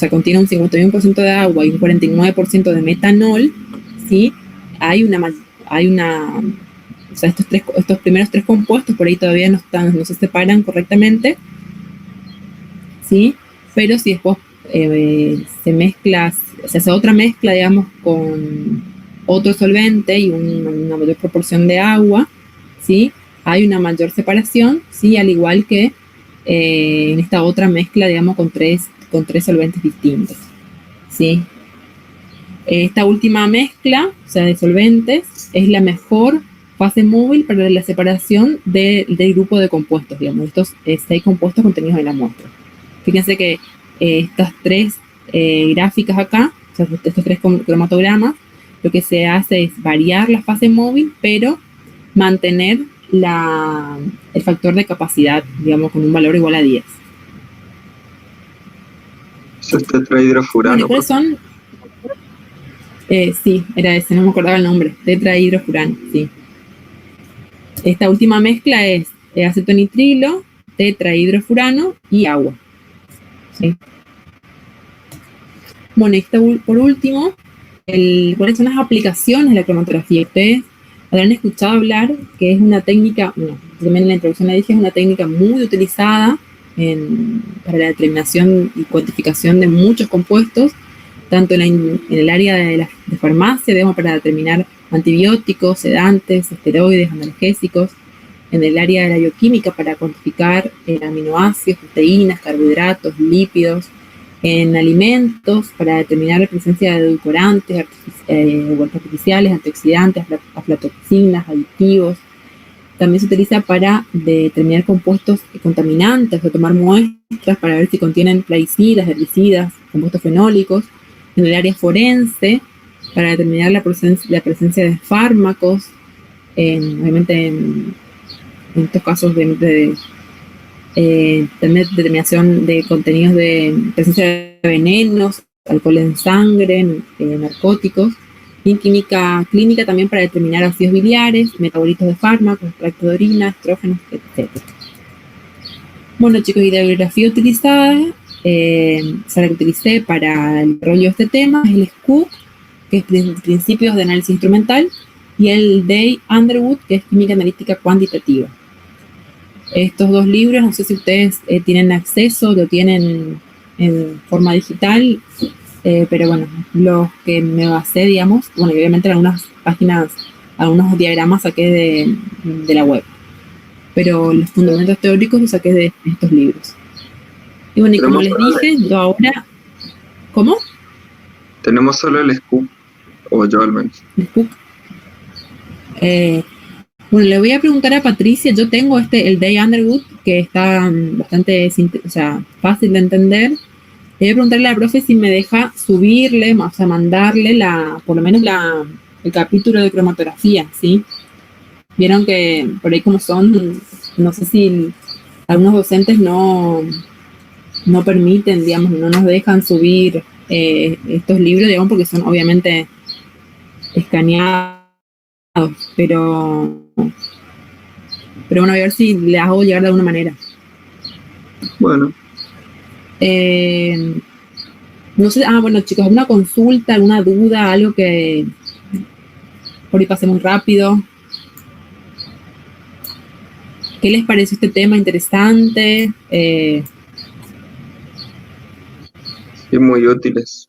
contiene un 51% de agua y un 49% de metanol, ¿sí? O sea, estos primeros 3 compuestos por ahí todavía no se separan correctamente, ¿sí? Pero si después se hace otra mezcla, digamos, con otro solvente y una mayor proporción de agua, ¿sí? Hay una mayor separación, ¿sí? Al igual que en esta otra mezcla, digamos, con tres solventes distintos, ¿sí? Esta última mezcla, o sea, de solventes, es la mejor fase móvil para la separación del grupo de compuestos, digamos, estos 6 compuestos contenidos en la muestra. Fíjense que estas 3 gráficas acá, o sea, estos 3 cromatogramas, lo que se hace es variar la fase móvil, pero mantener el factor de capacidad, digamos, con un valor igual a 10. Eso es tetrahidrofurano. ¿Cuáles son? Sí, era ese, no me acordaba el nombre. Tetrahidrofurano, sí. Esta última mezcla es acetonitrilo, tetrahidrofurano y agua. ¿Sí? Bueno, por último, ¿cuáles son las aplicaciones de la cromatografía? Ustedes habrán escuchado hablar que es una técnica, también en la introducción le dije, es una técnica muy utilizada para la determinación y cuantificación de muchos compuestos, tanto en el área de farmacia, digamos, para determinar antibióticos, sedantes, esteroides, analgésicos, en el área de la bioquímica para cuantificar aminoácidos, proteínas, carbohidratos, lípidos, en alimentos para determinar la presencia de edulcorantes, artificiales, antioxidantes, aflatoxinas, aditivos. También se utiliza para determinar compuestos contaminantes o tomar muestras para ver si contienen plaguicidas, herbicidas, compuestos fenólicos. En el área forense, para determinar la presencia de fármacos, obviamente en estos casos de también determinación de contenidos de presencia de venenos, alcohol en sangre, narcóticos, y en química clínica también para determinar ácidos biliares, metabolitos de fármacos, extracto de orina, estrógenos, etc. Bueno, chicos, y la bibliografía utilizada, la que utilicé para el desarrollo de este tema es el SCOOP, que es Principios de Análisis Instrumental, y el Day Underwood, que es Química Analítica Cuantitativa. Estos dos libros, no sé si ustedes tienen acceso, lo tienen en forma digital, pero bueno, los que me basé, digamos, bueno, obviamente en algunas páginas, algunos diagramas saqué de la web, pero los fundamentos teóricos los saqué de estos libros. Y bueno, y como les dije, yo ahora... ¿Cómo? Tenemos solo el SCOOP, o yo al menos. El SCOOP. Bueno, le voy a preguntar a Patricia, yo tengo el Day Underwood, que está bastante fácil de entender. Le voy a preguntarle a la profe si me deja subirle, o sea, mandarle por lo menos el capítulo de cromatografía, ¿sí? Vieron que por ahí como son, no sé si algunos docentes no permiten, digamos, no nos dejan subir estos libros, digamos, porque son obviamente escaneados, pero bueno, a ver si le hago llegar de alguna manera. Bueno. No sé, bueno, chicos, ¿alguna consulta, alguna duda, algo que por ahí pase muy rápido? ¿Qué les pareció este tema interesante? Sí, muy útiles.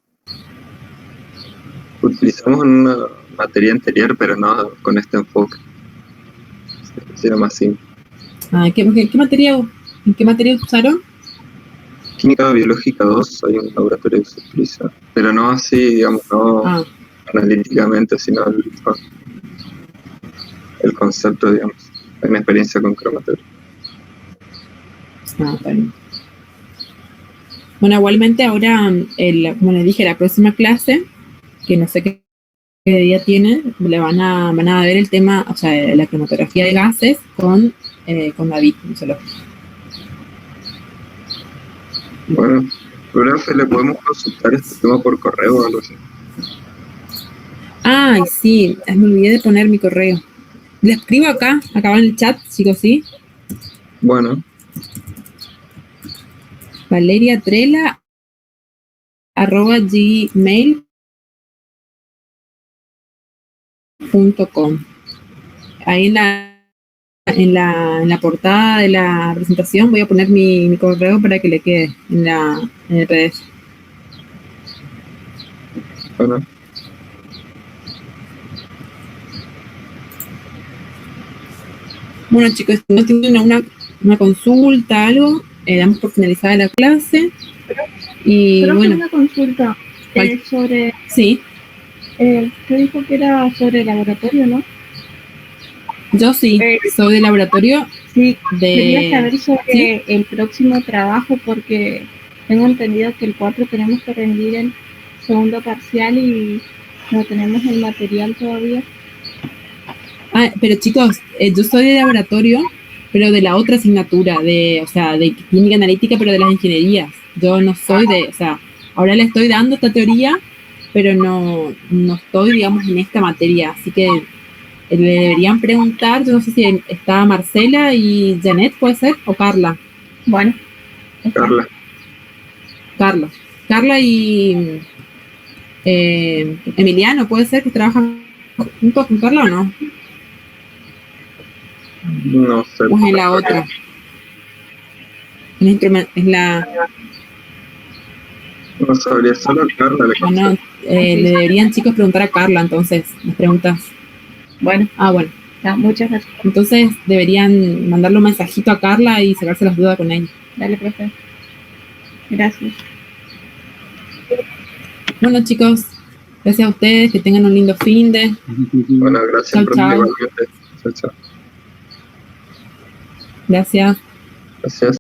Utilizamos en una materia anterior, pero no con este enfoque. Será más simple. ¿En qué materia usaron? Química biológica 2, hay un laboratorio que se utiliza, pero no así, digamos, no analíticamente, sino el concepto, digamos, en experiencia con cromatografía. Bueno. Bueno, igualmente ahora, como les dije, la próxima clase, que no sé qué día tienen, le van a ver el tema, o sea, la cromatografía de gases con David, no se lo... Bueno, profe, ¿le podemos consultar este tema por correo o algo así? Ay, sí, me olvidé de poner mi correo. Le escribo acá en el chat, chicos, ¿sí? Bueno. valeriatrela@gmail.com. Ahí en la portada de la presentación voy a poner mi correo para que le quede en el PDF. Bueno. Bueno, chicos, si no tienen una consulta, algo, damos por finalizada la clase. Y bueno. Una consulta sobre... Sí. Usted dijo que era sobre el laboratorio, ¿no? Yo sí, soy del laboratorio. Sí, quería saber sobre el próximo trabajo porque tengo entendido que el 4 tenemos que rendir el segundo parcial y no tenemos el material todavía. Pero chicos, yo soy de laboratorio, pero de la otra asignatura, de química analítica, pero de las ingenierías. Yo no soy ahora le estoy dando esta teoría, pero no estoy, digamos, en esta materia, así que le deberían preguntar, yo no sé si está Marcela y Janet, ¿puede ser? ¿O Carla? Bueno. Carla y Emiliano, ¿puede ser que trabajan juntos con Carla o no? No sé. Pues en la otra. Es la... No sabría, solo a Carla le le deberían, chicos, preguntar a Carla, entonces, las preguntas. Bueno. Bueno. Ya, muchas gracias. Entonces, deberían mandarle un mensajito a Carla y sacarse las dudas con ella. Dale, profe. Gracias. Bueno, chicos, gracias a ustedes, que tengan un lindo fin de... Bueno, gracias, chao. Chao. Gracias. Gracias.